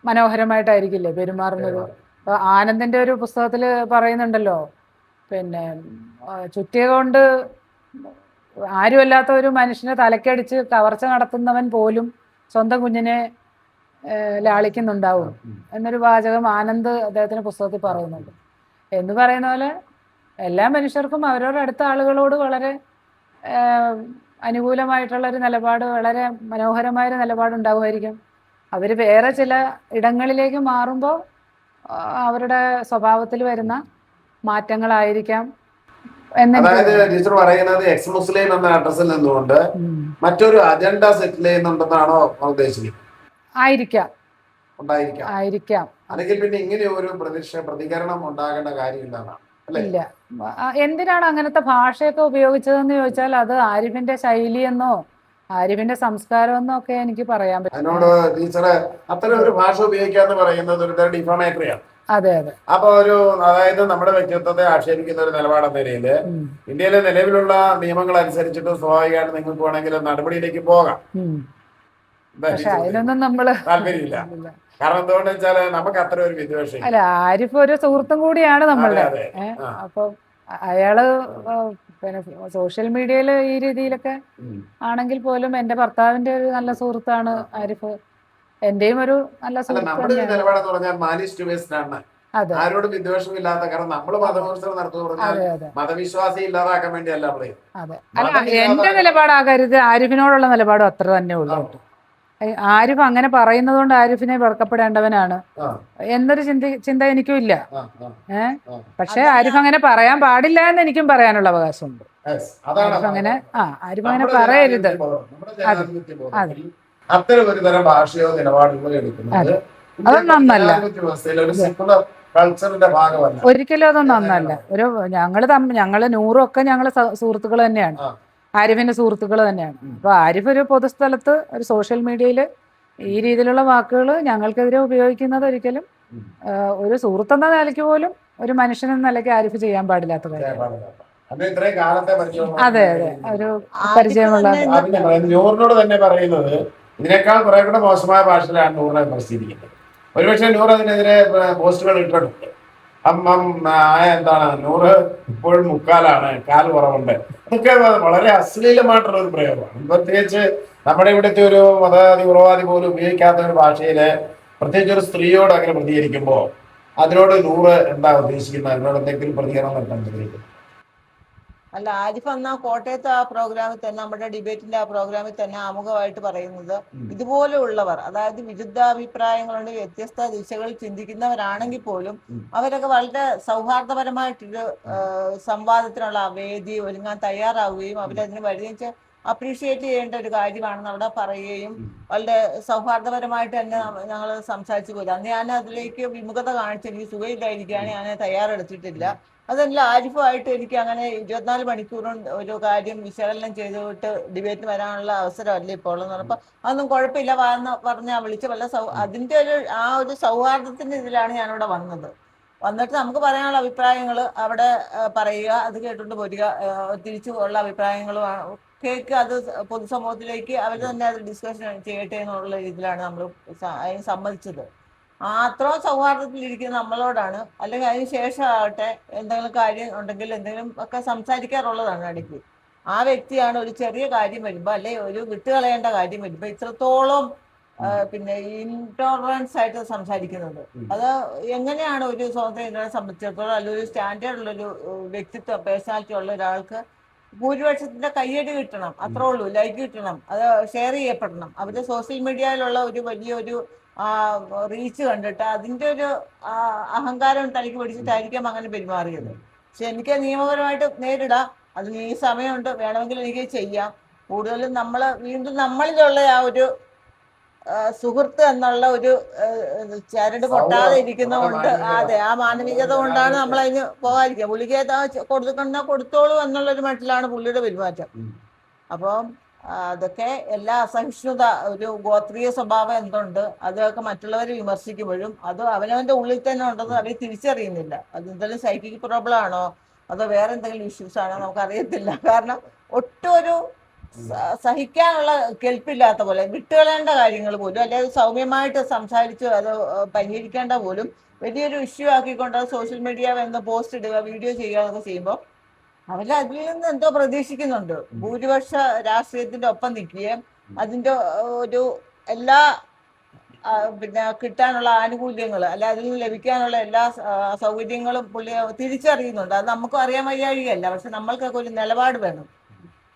മനോഹരമായിട്ടായിരിക്കില്ലേ പെരുമാറുന്നത്. അപ്പൊ ആനന്ദിന്റെ ഒരു പുസ്തകത്തിൽ പറയുന്നുണ്ടല്ലോ, പിന്നെ ചുറ്റിക കൊണ്ട് ആരുമല്ലാത്ത ഒരു മനുഷ്യനെ തലക്കടിച്ച് കവർച്ച നടത്തുന്നവൻ പോലും സ്വന്തം കുഞ്ഞിനെ ലാളിക്കുന്നുണ്ടാവും എന്നൊരു വാചകം ആനന്ദ് അദ്ദേഹത്തിന്റെ പുസ്തകത്തിൽ പറയുന്നുണ്ട്. എന്ന് പറയുന്ന പോലെ എല്ലാ മനുഷ്യർക്കും അവരവരുടെ അടുത്ത ആളുകളോട് വളരെ അനുകൂലമായിട്ടുള്ള ഒരു നിലപാട്, വളരെ മനോഹരമായൊരു നിലപാടുണ്ടാവുമായിരിക്കും. അവർ വേറെ ചില ഇടങ്ങളിലേക്ക് മാറുമ്പോൾ അവരുടെ സ്വഭാവത്തിൽ വരുന്ന മാറ്റങ്ങളായിരിക്കാം. അതായത് ടീച്ചർ പറയുന്നത് എക്സ് മുസ്ലിം എന്ന അഡ്രസ്സിൽ നിന്നുകൊണ്ട് മറ്റൊരു അജണ്ട സെറ്റിൽ ചെയ്യുന്നുണ്ടെന്നാണോ ഉദ്ദേശിക്കുന്നത്? ആയിരിക്കാം. അല്ലെങ്കിൽ പിന്നെ ഇങ്ങനെ ഒരു പ്രതികരണം ഉണ്ടാകേണ്ട കാര്യമില്ലെന്നാണ്. ഇല്ല. എന്തിനാണ് അങ്ങനത്തെ ഭാഷയൊക്കെ ഉപയോഗിച്ചതെന്ന് ചോദിച്ചാൽ അത് ആരിഫിന്റെ ശൈലിയെന്നോ ആരിഫിന്റെ സംസ്കാരമെന്നോ ഒക്കെ എനിക്ക് പറയാൻ പറ്റും. അതിനോട് ടീച്ചറ് അത്തരം ഒരു ഭാഷ ഉപയോഗിക്കാന്ന് പറയുന്നത് ഒരു തരം ഡിഫോമേറ്ററിയാണ്. അതെ. അപ്പൊ അതായത് നമ്മുടെ വ്യക്തിത്വത്തെ ആക്ഷേപിക്കുന്ന ഒരു നിലപാടെന്ന നിലയിൽ ഇന്ത്യയിലെ നിലവിലുള്ള നിയമങ്ങൾ അനുസരിച്ചിട്ട് സ്വാഭാവികമായിട്ട് നിങ്ങൾക്ക് വേണമെങ്കിൽ നടപടിയിലേക്ക് പോകാം. പക്ഷെ അതിനൊന്നും നമ്മള് താല്പര്യമില്ല. കാരണം എന്തുകൊണ്ട് വെച്ചാല് നമുക്ക് അത്ര ഒരു വിദ്വേഷം അല്ല. ആരിഫ് ഒരു സുഹൃത്തും കൂടിയാണ് നമ്മളുടെ. അപ്പൊ അയാള് പിന്നെ സോഷ്യൽ മീഡിയയിൽ ഈ രീതിയിലൊക്കെ ആണെങ്കിൽ പോലും എന്റെ ഭർത്താവിന്റെ ഒരു നല്ല സുഹൃത്താണ് ആരിഫ്. എന്റെയും ഒരു നല്ല സുഹൃത്ത്. ആരോടും വിദ്വേഷമില്ലാത്ത, കാരണം നമ്മള് മതവിമർശനം നടത്തുന്നത് മതവിശ്വാസി ഇല്ലാതാക്കാൻ വേണ്ടിയല്ല. അതെ. അല്ല, എന്റെ നിലപാടാകരുത്, ആരിഫിനോടുള്ള നിലപാടും അത്ര തന്നെ ഉള്ളൂ. ആരിഫ് അങ്ങനെ പറയുന്നത് കൊണ്ട് ആരിഫിനെ വെറുക്കപ്പെടേണ്ടവനാണ് എന്നൊരു ചിന്ത എനിക്കും ഇല്ല. പക്ഷെ ആരിഫ് അങ്ങനെ പറയാൻ പാടില്ല എന്ന് എനിക്കും പറയാനുള്ള അവകാശമുണ്ട്. ആരിഫ് അങ്ങനെ പറയരുത്. അത്തരം ഒരു തരം ഭാഷയോ നിലപാടുകളോ എടുക്കുന്നത് അതൊന്നും നന്നല്ല. ജനാധിപത്യ വ്യവസ്ഥയിൽ ഒരു സെക്കുലർ കൾച്ചറിന്റെ ഭാഗമല്ല. ഒരിക്കലും അതൊന്നും നന്നല്ല. ഞങ്ങള് നൂറൊക്കെ ഞങ്ങള് സുഹൃത്തുക്കൾ തന്നെയാണ്, ആ. ആരിഫിന്റെ സുഹൃത്തുക്കൾ തന്നെയാണ്. അപ്പൊ ആരിഫ് ഒരു പൊതുസ്ഥലത്ത് ഒരു സോഷ്യൽ മീഡിയയിൽ ഈ രീതിയിലുള്ള വാക്കുകൾ ഞങ്ങൾക്കെതിരെ ഉപയോഗിക്കുന്നത് ഒരിക്കലും ഒരു സുഹൃത്തെന്ന നിലയ്ക്ക് പോലും ഒരു മനുഷ്യനെന്ന നിലയ്ക്ക് ആരിഫ് ചെയ്യാൻ പാടില്ലാത്ത കാര്യം. അത് ഇത്രയും കാലത്തെ പരിചയം. അതെ അതെ, ഒരു പരിചയമുള്ള നൂറിനോട് തന്നെ പറയുന്നത് ഇതിനേക്കാൾ കുറെ കൂടെ മോശമായ ഭാഷയിലാണ് നൂറിനെ വിമർശിച്ചിരിക്കുന്നത്. ഒരുപക്ഷെ നൂറ് അതിനെതിരെ പോസ്റ്റുകൾ ഇട്ടിട്ടുണ്ട്. എന്താണ് നൂറ് ഇപ്പോഴും മുക്കാലാണ്, കാൽ കുറവുണ്ട്, അതൊക്കെ വളരെ അശ്ലീലമായിട്ടുള്ള ഒരു പ്രയോഗമാണ്. പ്രത്യേകിച്ച് നമ്മുടെ ഇവിടുത്തെ ഒരു മതവാദി ഉറവാദി പോലും ഉപയോഗിക്കാത്ത ഒരു ഭാഷയില് പ്രത്യേകിച്ച് ഒരു സ്ത്രീയോട് അങ്ങനെ പ്രതികരിക്കുമ്പോൾ അതിനോട് നൂറ് എന്താ ഉദ്ദേശിക്കുന്നത്? അതിനോട് എന്തെങ്കിലും പ്രതികരണം നടത്താൻ ഉദ്ദേശിക്കുന്നത്? അല്ല, ആരിഫ് അന്ന് കോട്ടയത്തെ ആ പ്രോഗ്രാമിൽ തന്നെ, നമ്മുടെ ഡിബേറ്റിന്റെ ആ പ്രോഗ്രാമിൽ തന്നെ ആമുഖമായിട്ട് പറയുന്നത് ഇതുപോലെയുള്ളവർ, അതായത് വിരുദ്ധാഭിപ്രായങ്ങളുണ്ട്, വ്യത്യസ്ത ദിശകളിൽ ചിന്തിക്കുന്നവരാണെങ്കിൽ പോലും അവരൊക്കെ വളരെ സൗഹാർദ്ദപരമായിട്ടൊരു സംവാദത്തിനുള്ള വേദി ഒരുങ്ങാൻ തയ്യാറാവുകയും അവരതിന് വഴിവെച്ച് അപ്രീഷിയേറ്റ് ചെയ്യേണ്ട ഒരു കാര്യമാണെന്ന് അവിടെ പറയുകയും വളരെ സൗഹാർദ്ദപരമായിട്ട് തന്നെ ഞങ്ങൾ സംസാരിച്ചു പോലും. അന്ന് ഞാൻ അതിലേക്ക് വിമുഖത കാണിച്ച് എനിക്ക് സുഖമില്ലായിരിക്കുകയാണ്, ഞാൻ തയ്യാറെടുത്തിട്ടില്ല. അതല്ല, ആരിഫുമായിട്ട് എനിക്ക് അങ്ങനെ 24 മണിക്കൂറും ഒരു കാര്യം വിശകലനം ചെയ്തിട്ട് ഡിബേറ്റിന് വരാനുള്ള അവസരമല്ല ഇപ്പോൾ ഉള്ളതെന്ന് പറഞ്ഞപ്പോൾ അതൊന്നും കുഴപ്പമില്ല പറഞ്ഞാൽ വിളിച്ച് അതിൻ്റെ ഒരു സൗഹാർദ്ദത്തിൻ്റെ ഇതിലാണ് ഞാനിവിടെ വന്നിട്ട് നമുക്ക് പറയാനുള്ള അഭിപ്രായങ്ങൾ അവിടെ പറയുക, അത് കേട്ടുകൊണ്ട് പോരുക, തിരിച്ചു ഉള്ള അഭിപ്രായങ്ങളും കേൾക്കുക, അത് പൊതുസമൂഹത്തിലേക്ക് അവർ തന്നെ അത് ഡിസ്കഷൻ ചെയ്യട്ടെ എന്നുള്ള രീതിയിലാണ് നമ്മൾ അതിന് സമ്മതിച്ചത്. അത്രയും സൗഹാർദ്ദത്തിലിരിക്കുന്ന നമ്മളോടാണ്, അല്ലെങ്കിൽ അതിന് ശേഷമാകട്ടെ എന്തെങ്കിലും കാര്യം ഉണ്ടെങ്കിൽ എന്തെങ്കിലും ഒക്കെ സംസാരിക്കാറുള്ളതാണ് ഇടയ്ക്ക്. ആ വ്യക്തിയാണ് ഒരു ചെറിയ കാര്യം വരുമ്പോൾ, അല്ലെ ഒരു വിട്ടുകളയേണ്ട കാര്യം വരുമ്പോൾ ഇത്രത്തോളം പിന്നെ ഇൻടോളറൻസ് ആയിട്ട് സംസാരിക്കുന്നത്. അത് എങ്ങനെയാണ് ഒരു സ്വതന്ത്ര ഇന്ത്യയെ സംബന്ധിച്ചിടത്തോളം, അല്ലെങ്കിൽ ഒരു സ്റ്റാൻഡേർഡ് ഉള്ളൊരു വ്യക്തിത്വം, പേഴ്സണാലിറ്റി ഉള്ള ഒരാൾക്ക് ഭൂരിപക്ഷത്തിന്റെ കയ്യടി കിട്ടണം, അത്രേ ഉള്ളൂ, ലൈക്ക് കിട്ടണം, അത് ഷെയർ ചെയ്യപ്പെടണം. അവരുടെ സോഷ്യൽ മീഡിയയിലുള്ള ഒരു വലിയൊരു റീച്ച് കണ്ടിട്ട് അതിൻ്റെ ഒരു അഹങ്കാരം തനിക്ക് പിടിച്ചിട്ടായിരിക്കാം അങ്ങനെ പെരുമാറിയത്. പക്ഷെ എനിക്ക് നിയമപരമായിട്ട് നേരിടാം, അതിന് ഈ സമയമുണ്ട്, വേണമെങ്കിൽ എനിക്ക് ചെയ്യാം. കൂടുതലും വീണ്ടും നമ്മളിലുള്ള ആ ഒരു സുഹൃത്ത് എന്നുള്ള ഒരു ചരട് പൊട്ടാതെ ഇരിക്കുന്നതുകൊണ്ട്, അതെ, ആ മാനവികത കൊണ്ടാണ് നമ്മൾ അതിന് പോകാതിരിക്കുക. പുള്ളിക്ക് കൊടുത്തോളൂ എന്നുള്ളൊരു മട്ടിലാണ് പുള്ളിയുടെ പെരുമാറ്റം. അപ്പം അതൊക്കെ എല്ലാ അസഹിഷ്ണുത, ഒരു ഗോത്രീയ സ്വഭാവം എന്തുണ്ട്, അതൊക്കെ മറ്റുള്ളവരെ വിമർശിക്കുമ്പോഴും അത് അവനവന്റെ ഉള്ളിൽ തന്നെ ഉണ്ടെന്ന് അവർ തിരിച്ചറിയുന്നില്ല. അത് എന്തെങ്കിലും സൈക്കിക് പ്രോബ്ലം ആണോ അതോ വേറെ എന്തെങ്കിലും ഇഷ്യൂസ് ആണോ നമുക്കറിയത്തില്ല. കാരണം ഒട്ടും ഒരു സഹിക്കാനുള്ള കെൽപ്പില്ലാത്ത പോലെ, വിട്ടുകളയേണ്ട കാര്യങ്ങൾ പോലും, അല്ലെങ്കിൽ സൗമ്യമായിട്ട് സംസാരിച്ച് അത് പരിഹരിക്കേണ്ട പോലും വലിയൊരു ഇഷ്യൂ ആക്കിക്കൊണ്ട് അത് സോഷ്യൽ മീഡിയ എന്ന് പോസ്റ്റ് ഇടുക, വീഡിയോ ചെയ്യുക എന്നൊക്കെ ചെയ്യുമ്പോൾ അവര് അതിൽ നിന്ന് എന്തോ പ്രതീക്ഷിക്കുന്നുണ്ട്. ഭൂരിപക്ഷ രാഷ്ട്രീയത്തിന്റെ ഒപ്പം നിൽക്കുകയും അതിന്റെ ഒരു എല്ലാ പിന്നെ കിട്ടാനുള്ള ആനുകൂല്യങ്ങൾ, അല്ല അതിൽ നിന്ന് ലഭിക്കാനുള്ള എല്ലാ സൗകര്യങ്ങളും പുള്ളി തിരിച്ചറിയുന്നുണ്ട്. അത് നമുക്കും അറിയാൻ വയ്യാഴികയല്ല. പക്ഷെ നമ്മൾക്കൊക്കെ ഒരു നിലപാട് വേണം.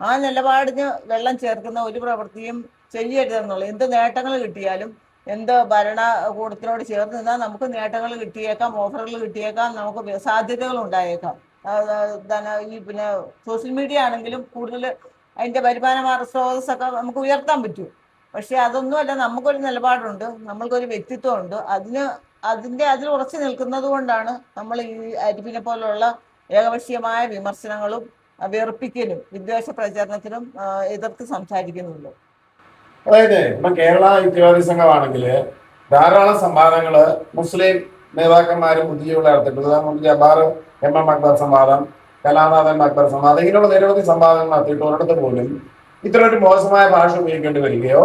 ആ നിലപാടിന് വെള്ളം ചേർക്കുന്ന ഒരു പ്രവൃത്തിയും ചെയ്യരുതെന്നുള്ളത്. എന്ത് നേട്ടങ്ങൾ കിട്ടിയാലും, എന്ത് ഭരണകൂടത്തിനോട് ചേർന്ന് നിന്നാൽ നമുക്ക് നേട്ടങ്ങൾ കിട്ടിയേക്കാം, ഓഫറുകൾ കിട്ടിയേക്കാം, നമുക്ക് സാധ്യതകൾ ഉണ്ടായേക്കാം. ഈ പിന്നെ സോഷ്യൽ മീഡിയ ആണെങ്കിലും കൂടുതൽ അതിൻ്റെ വരുമാന സ്രോതസ്സൊക്കെ നമുക്ക് ഉയർത്താൻ പറ്റും. പക്ഷെ അതൊന്നുമല്ല, നമുക്കൊരു നിലപാടുണ്ട്, നമ്മൾക്കൊരു വ്യക്തിത്വമുണ്ട്. അതിൽ ഉറച്ചു നിൽക്കുന്നത് കൊണ്ടാണ് നമ്മൾ ഈ അരിപ്പിനെ പോലുള്ള ഏകപക്ഷീയമായ വിമർശനങ്ങളും വെറുപ്പിക്കലും വിദ്വേഷ പ്രചരണത്തിനും എതിർത്ത് സംസാരിക്കുന്നുള്ളൂ. അതായത് ഇപ്പം കേരള യുക്തിവാദി സംഘമാണെങ്കിൽ ധാരാളം സംവാദങ്ങള് മുസ്ലിം നേതാക്കന്മാരും ബുദ്ധിജീവികളെ നടത്തിയിട്ടുണ്ട്. ജബ്ബാർ എം അക്ബർ സംവാദം, കലാനാഥൻ അക്ബർ സംവാദം, ഇങ്ങനെയുള്ള നിരവധി സംവാദങ്ങൾ നടത്തിയിട്ട് ഒരിടത്ത് പോലും ഇത്ര ഒരു മോശമായ ഭാഷ ഉപയോഗിക്കേണ്ടി വരികയോ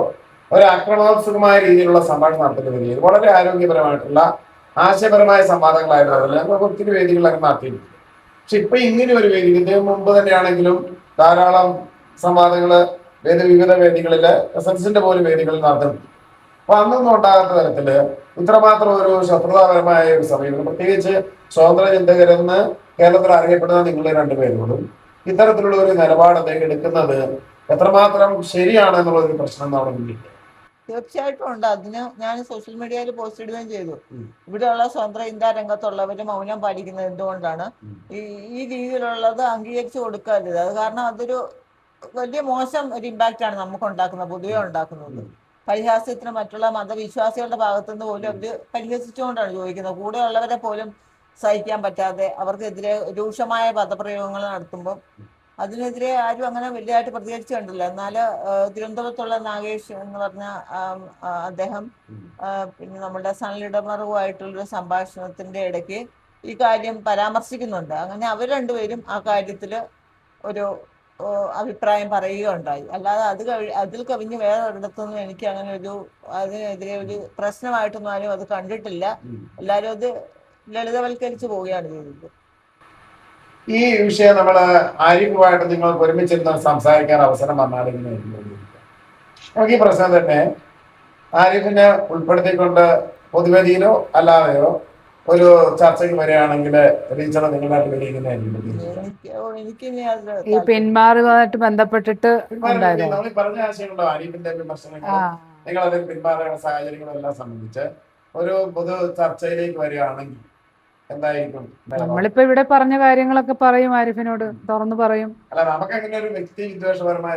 ഒരു ആക്രമണോത്സുകമായ രീതിയിലുള്ള സംഭാഷണം നടത്തേണ്ടി വരികയോ, വളരെ ആരോഗ്യപരമായിട്ടുള്ള ആശയപരമായ സംവാദങ്ങളായിരുന്നു. അതിൽ നമുക്ക് ഒത്തിരി വേദികളൊക്കെ നടത്തിയിട്ടുണ്ട്. പക്ഷെ ഇപ്പൊ ഇങ്ങനെ ഒരു വേദി, ഇതിന് മുമ്പ് തന്നെയാണെങ്കിലും ധാരാളം സംവാദങ്ങള് വിവിധ വേദികളില് എസൻസിന്റെ പോലും വേദികളിൽ നടത്തുന്നുണ്ട്. അപ്പൊ അന്നൊന്നും ഉണ്ടാകാത്ത തരത്തില് ഇത്രമാത്രം ഒരു ശത്രുതാപരമായ ഒരു സമീപനം, പ്രത്യേകിച്ച് സ്വതന്ത്ര ചിന്തകരെന്ന് കേരളത്തിൽ അറിയപ്പെടുന്ന നിങ്ങൾ രണ്ടുപേരോടും ഇത്തരത്തിലുള്ള ഒരു നിലപാട് എടുക്കുന്നത് എത്രമാത്രം ശരിയാണ് എന്നുള്ളൊരു പ്രശ്നം നമ്മുടെ മുന്നിൽ തീർച്ചയായിട്ടും ഉണ്ട്. അതിന് ഞാൻ സോഷ്യൽ മീഡിയയിൽ പോസ്റ്റ് ഇടുകയും ചെയ്തു. ഇവിടെയുള്ള സ്വതന്ത്ര ഇന്ത്യ രംഗത്തുള്ളവര് മൗനം പാലിക്കുന്നത് എന്തുകൊണ്ടാണ്? ഈ രീതിയിലുള്ളത് അംഗീകരിച്ചു കൊടുക്കരുത്. അത് കാരണം അതൊരു വലിയ മോശം ഒരു ഇമ്പാക്റ്റ് ആണ് നമുക്ക് ഉണ്ടാക്കുന്നത്, പൊതുവെ ഉണ്ടാക്കുന്നത്. പരിഹാസ്യത്തിന് മറ്റുള്ള മതവിശ്വാസികളുടെ ഭാഗത്തുനിന്ന് പോലും അവര് പരിഹസിച്ചുകൊണ്ടാണ് ചോദിക്കുന്നത്. കൂടെ ഉള്ളവരെ പോലും സഹിക്കാൻ പറ്റാതെ അവർക്കെതിരെ രൂക്ഷമായ പദപ്രയോഗങ്ങൾ നടത്തുമ്പോൾ അതിനെതിരെ ആരും അങ്ങനെ വലിയതായിട്ട് പ്രതികരിച്ചു കണ്ടില്ല. എന്നാൽ തിരുവനന്തപുരത്തുള്ള നാഗേഷ് എന്ന് പറഞ്ഞ അദ്ദേഹം പിന്നെ നമ്മുടെ സൺലിഡമറുമായിട്ടുള്ളൊരു സംഭാഷണത്തിന്റെ ഇടയ്ക്ക് ഈ കാര്യം പരാമർശിക്കുന്നുണ്ട്. അങ്ങനെ അവർ രണ്ടുപേരും ആ കാര്യത്തിൽ ഒരു അഭിപ്രായം പറയുകയുണ്ടായി. അല്ലാതെ അതിൽ കവിഞ്ഞ് വേറെ ഒരിടത്തൊന്നും എനിക്ക് അങ്ങനെ അതിനെതിരെ ഒരു പ്രശ്നമായിട്ടൊന്നും ആരും അത് കണ്ടിട്ടില്ല. എല്ലാവരും അത് ലളിതവൽക്കരിച്ച് പോവുകയാണ് ചെയ്തത്. ഈ വിഷയം നമ്മൾ ആരിഫുമായിട്ട് നിങ്ങൾക്ക് ഒരുമിച്ചിരുന്ന് സംസാരിക്കാൻ അവസരം വന്നാലും നമുക്ക് ഈ പ്രശ്നം തന്നെ ആരിഫിനെ ഉൾപ്പെടുത്തിക്കൊണ്ട് പൊതുവേദിയിലോ അല്ലാതെയോ ഒരു ചർച്ചയ്ക്ക് വരികയാണെങ്കിൽ ടീച്ചറെ നിങ്ങളായിട്ട് ഈ പിന്മാറുന്നതായിട്ട് ബന്ധപ്പെട്ടിട്ട് നമ്മൾ പറഞ്ഞ ആശയങ്ങളോ ആരിഫിന്റെ വിമർശനങ്ങളോ നിങ്ങൾ അതിൽ പിന്മാറുന്ന സാഹചര്യങ്ങളും എല്ലാം സംബന്ധിച്ച് ഒരു പൊതു ചർച്ചയിലേക്ക് വരികയാണെങ്കിൽ എന്തായിരിക്കും? നമ്മളിപ്പോ ഇവിടെ പറഞ്ഞ കാര്യങ്ങളൊക്കെ പറയും, ആരിഫിനോട് തുറന്നു പറയും. അല്ല, നമുക്ക് അങ്ങനെ ഒരു വ്യക്തി വിദ്വേഷപരമായ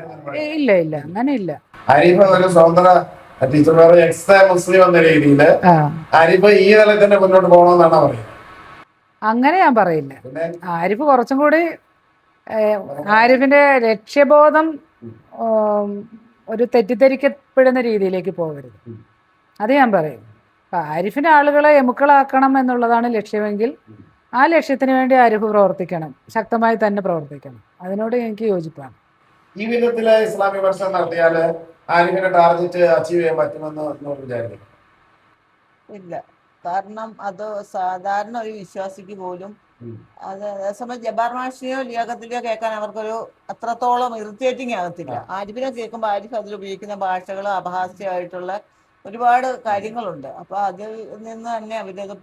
ഇല്ല ഇല്ല, അങ്ങനെ ഇല്ല. ആരിഫ് ഒരു സ്വതന്ത്ര ടീച്ചർ എക്സ് മുസ്ലിം എന്ന രീതിയിൽ ആരിഫ് ഈ തലത്തിൽ തന്നെ മുന്നോട്ട് പോകണമെന്നാണ് പറയുന്നത്. അങ്ങനെ ഞാൻ പറയില്ല. ആരിഫ് കുറച്ചും കൂടി ആരിഫിന്റെ ലക്ഷ്യബോധം ഒരു തെറ്റിദ്ധരിക്കപ്പെടുന്ന രീതിയിലേക്ക് പോകരുത്, അത് ഞാൻ പറയും. ആരിഫിന്റെ ആളുകളെ എമുക്കളാക്കണം എന്നുള്ളതാണ് ലക്ഷ്യമെങ്കിൽ ആ ലക്ഷ്യത്തിന് വേണ്ടി ആരിഫ് പ്രവർത്തിക്കണം, ശക്തമായി തന്നെ പ്രവർത്തിക്കണം. അതിനോട് എനിക്ക് യോജിപ്പാണ്. ഈ വിധത്തില് ഇസ്ലാമിക വിമർശനം നടത്തിയാല് ആരിഫിന്റെ ടാർഗറ്റ് അച്ചീവ് ചെയ്യാൻ പറ്റുമെന്ന് വിചാരിക്കുന്നു? ഇല്ല, കാരണം അത് സാധാരണ ഒരു വിശ്വാസിക്ക് പോലും അത് അതേസമയം ജബ്ബാർ മാഷിനെയോ ലിയാഖത്തിനെയോ കേൾക്കാൻ അവർക്കൊരു അത്രത്തോളം ഇറിറ്റേറ്റിംഗ് ആകത്തില്ല. ആരിഫിനെ കേൾക്കുമ്പോൾ ആരിഫ് അതിൽ ഉപയോഗിക്കുന്ന ഭാഷകൾ അപഹാസ്യമായിട്ടുള്ള ഒരുപാട് കാര്യങ്ങളുണ്ട്. അപ്പൊ അതിൽ നിന്ന് തന്നെ അവരത്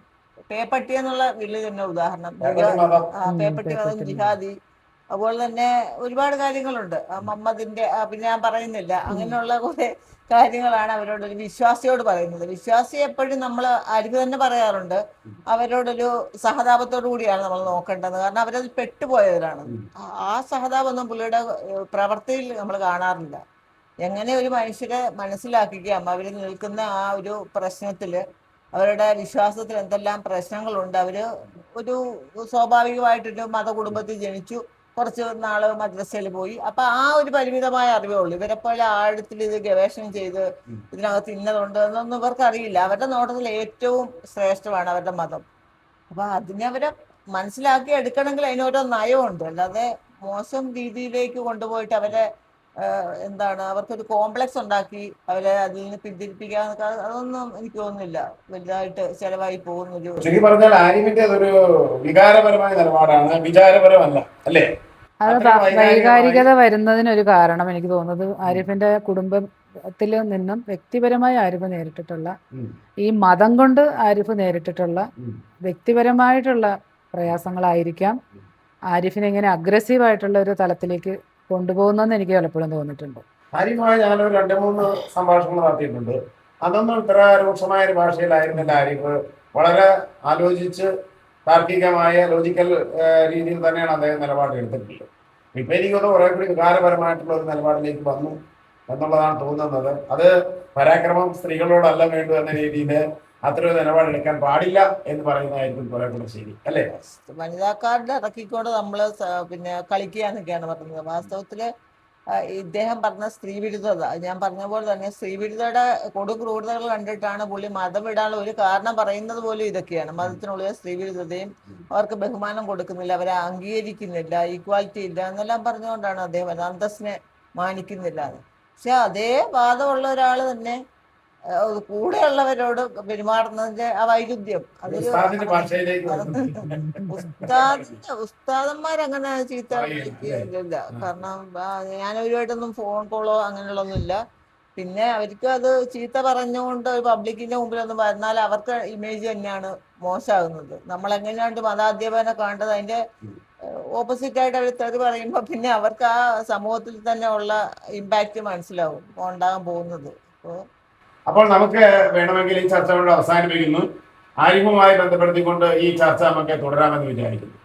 പേപ്പട്ടി എന്നുള്ള വിളി തന്നെ ഉദാഹരണം, പേപ്പട്ടി മതം, ജിഹാദി, അതുപോലെ തന്നെ ഒരുപാട് കാര്യങ്ങളുണ്ട്. മുഹമ്മദിന്റെ പിന്നെ ഞാൻ പറയുന്നില്ല, അങ്ങനെയുള്ള കുറെ കാര്യങ്ങളാണ് അവരോടൊരു വിശ്വാസിയോട് പറയുന്നത്. വിശ്വാസി എപ്പോഴും നമ്മൾ ആരിഫ് തന്നെ പറയാറുണ്ട്, അവരോടൊരു സഹതാപത്തോടു കൂടിയാണ് നമ്മൾ നോക്കേണ്ടത്. കാരണം അവരതിൽ പെട്ടുപോയവരാണ്. ആ സഹതാപമൊന്നും പുള്ളിയുടെ പ്രവൃത്തിയിൽ നമ്മൾ കാണാറില്ല. എങ്ങനെ ഒരു മനുഷ്യരെ മനസ്സിലാക്കിക്കാം അവർ നിൽക്കുന്ന ആ ഒരു പ്രശ്നത്തില്, അവരുടെ വിശ്വാസത്തിൽ എന്തെല്ലാം പ്രശ്നങ്ങളുണ്ട്. അവര് ഒരു സ്വാഭാവികമായിട്ടൊരു മതകുടുംബത്തിൽ ജനിച്ചു, കുറച്ച് നാള് മദ്രസയിൽ പോയി. അപ്പൊ ആ ഒരു പരിമിതമായ അറിവേ ഉള്ളൂ. ഇവരെപ്പോലെ ആഴത്തിൽ ഇത് ഗവേഷണം ചെയ്ത് ഇതിനകത്ത് ഇന്നതുണ്ട് എന്നൊന്നും ഇവർക്ക് അറിയില്ല. അവരുടെ നോട്ടത്തിൽ ഏറ്റവും ശ്രേഷ്ഠമാണ് അവരുടെ മതം. അപ്പൊ അതിനെ അവരെ മനസ്സിലാക്കി എടുക്കണമെങ്കിൽ അതിനോരോ നയമുണ്ട്. അല്ലാതെ മോശം രീതിയിലേക്ക് കൊണ്ടുപോയിട്ട് അവരെ അവർക്കൊരു കോംപ്ലക്സ് ഉണ്ടാക്കി അവരെ അതിൽ നിന്ന് പിന്തിരിപ്പിക്കാന്നൊക്കെ, അതൊന്നും എനിക്ക് തോന്നുന്നില്ല വലുതായിട്ട് ചെലവായി പോകുന്നൊരു. ശരി പറഞ്ഞാൽ ആരിഫിന്റെ അതൊരു വികാരപരമായ നിലപാടാണ്, വിചാരപരമല്ല, അല്ലേ? അത് വൈകാരികത വരുന്നതിനൊരു കാരണം എനിക്ക് തോന്നുന്നത് ആരിഫിന്റെ കുടുംബത്തിൽ നിന്നും വ്യക്തിപരമായി ആരിഫ് നേരിട്ടിട്ടുള്ള, ഈ മതം കൊണ്ട് ആരിഫ് നേരിട്ടിട്ടുള്ള വ്യക്തിപരമായിട്ടുള്ള പ്രയാസങ്ങളായിരിക്കാം ആരിഫിനെ ഇങ്ങനെ അഗ്രസീവായിട്ടുള്ള ഒരു തലത്തിലേക്ക് കൊണ്ടുപോകുന്നെന്ന് എനിക്ക് പലപ്പോഴും തോന്നിയിട്ടുണ്ട്. ആരിഫുമായി ഞാനൊരു 2-3 സംഭാഷണങ്ങൾ നടത്തിയിട്ടുണ്ട്. അതൊന്നും ഇത്ര രൂക്ഷമായ ഒരു ഭാഷയിലായിരുന്നില്ല. ആരിഫ് വളരെ ആലോചിച്ച് താർക്കികമായ ലോജിക്കൽ രീതിയിൽ തന്നെയാണ് അദ്ദേഹം നിലപാടെടുത്തിട്ടുള്ളത്. ഇപ്പൊ എനിക്കൊന്ന് കുറെ കൂടി വികാരപരമായിട്ടുള്ള ഒരു നിലപാടിലേക്ക് വന്നു എന്നുള്ളതാണ് തോന്നുന്നത്. അത് പരാക്രമം സ്ത്രീകളോടല്ല വേണ്ടു എന്ന രീതിയിൽ അത്രയൊരു നിലപാടെടുക്കാൻ പാടില്ല എന്ന് പറയുന്നതായിരിക്കും കുറെ കൂടെ ശരി, അല്ലേ? വനിതാക്കാരുടെ ഇറക്കിക്കൊണ്ട് നമ്മള് പിന്നെ കളിക്കുകയെന്നൊക്കെയാണ് പറയുന്നത്. വാസ്തവത്തില് ഇദ്ദേഹം പറഞ്ഞ സ്ത്രീവിരുദ്ധത, ഞാൻ പറഞ്ഞ പോലെ തന്നെ സ്ത്രീവിരുദ്ധയുടെ കൊടുക്രൂരതകൾ കണ്ടിട്ടാണ് പുള്ളി മതം വിടാനുള്ള ഒരു കാരണം പറയുന്നത് പോലും ഇതൊക്കെയാണ്. മതത്തിനുള്ളിൽ സ്ത്രീവിരുദ്ധതയും അവർക്ക് ബഹുമാനം കൊടുക്കുന്നില്ല, അവരെ അംഗീകരിക്കുന്നില്ല, ഈക്വാലിറ്റി ഇല്ല എന്നെല്ലാം പറഞ്ഞുകൊണ്ടാണ് അദ്ദേഹം അന്തസ്സിനെ മാനിക്കുന്നില്ല. പക്ഷെ അതേ വാദമുള്ള ഒരാൾ തന്നെ കൂടെയുള്ളവരോട് പെരുമാറുന്നതിന്റെ ആ വൈരുദ്ധ്യം, അതൊരു ഉസ്താദന്മാരങ്ങനെ ചീത്ത വിളിക്കില്ല. കാരണം ഞാനവരുമായിട്ടൊന്നും ഫോൺ കോളോ അങ്ങനെയുള്ളൊന്നുമില്ല. പിന്നെ അവർക്ക് അത് ചീത്ത പറഞ്ഞുകൊണ്ട് പബ്ലിക്കിന്റെ മുമ്പിലൊന്നും വന്നാൽ അവർക്ക് ഇമേജ് തന്നെയാണ് മോശമാകുന്നത്. നമ്മളെങ്ങനെയാണ്ട് മതാധ്യാപകനെ കാണേണ്ടത് അതിന്റെ ഓപ്പോസിറ്റ് ആയിട്ട് അവർ തെറി പറയുമ്പോൾ പിന്നെ അവർക്ക് ആ സമൂഹത്തിൽ തന്നെ ഉള്ള ഇമ്പാക്റ്റ് മനസ്സിലാവും ഉണ്ടാകാൻ പോകുന്നത്. അപ്പോൾ നമുക്ക് വേണമെങ്കിൽ ഈ ചർച്ച കൊണ്ട് അവസാനിപ്പിക്കുന്നു. ആരിഫുമായി ബന്ധപ്പെടുത്തിക്കൊണ്ട് ഈ ചർച്ച നമുക്ക് തുടരാമെന്ന് വിചാരിക്കുന്നു.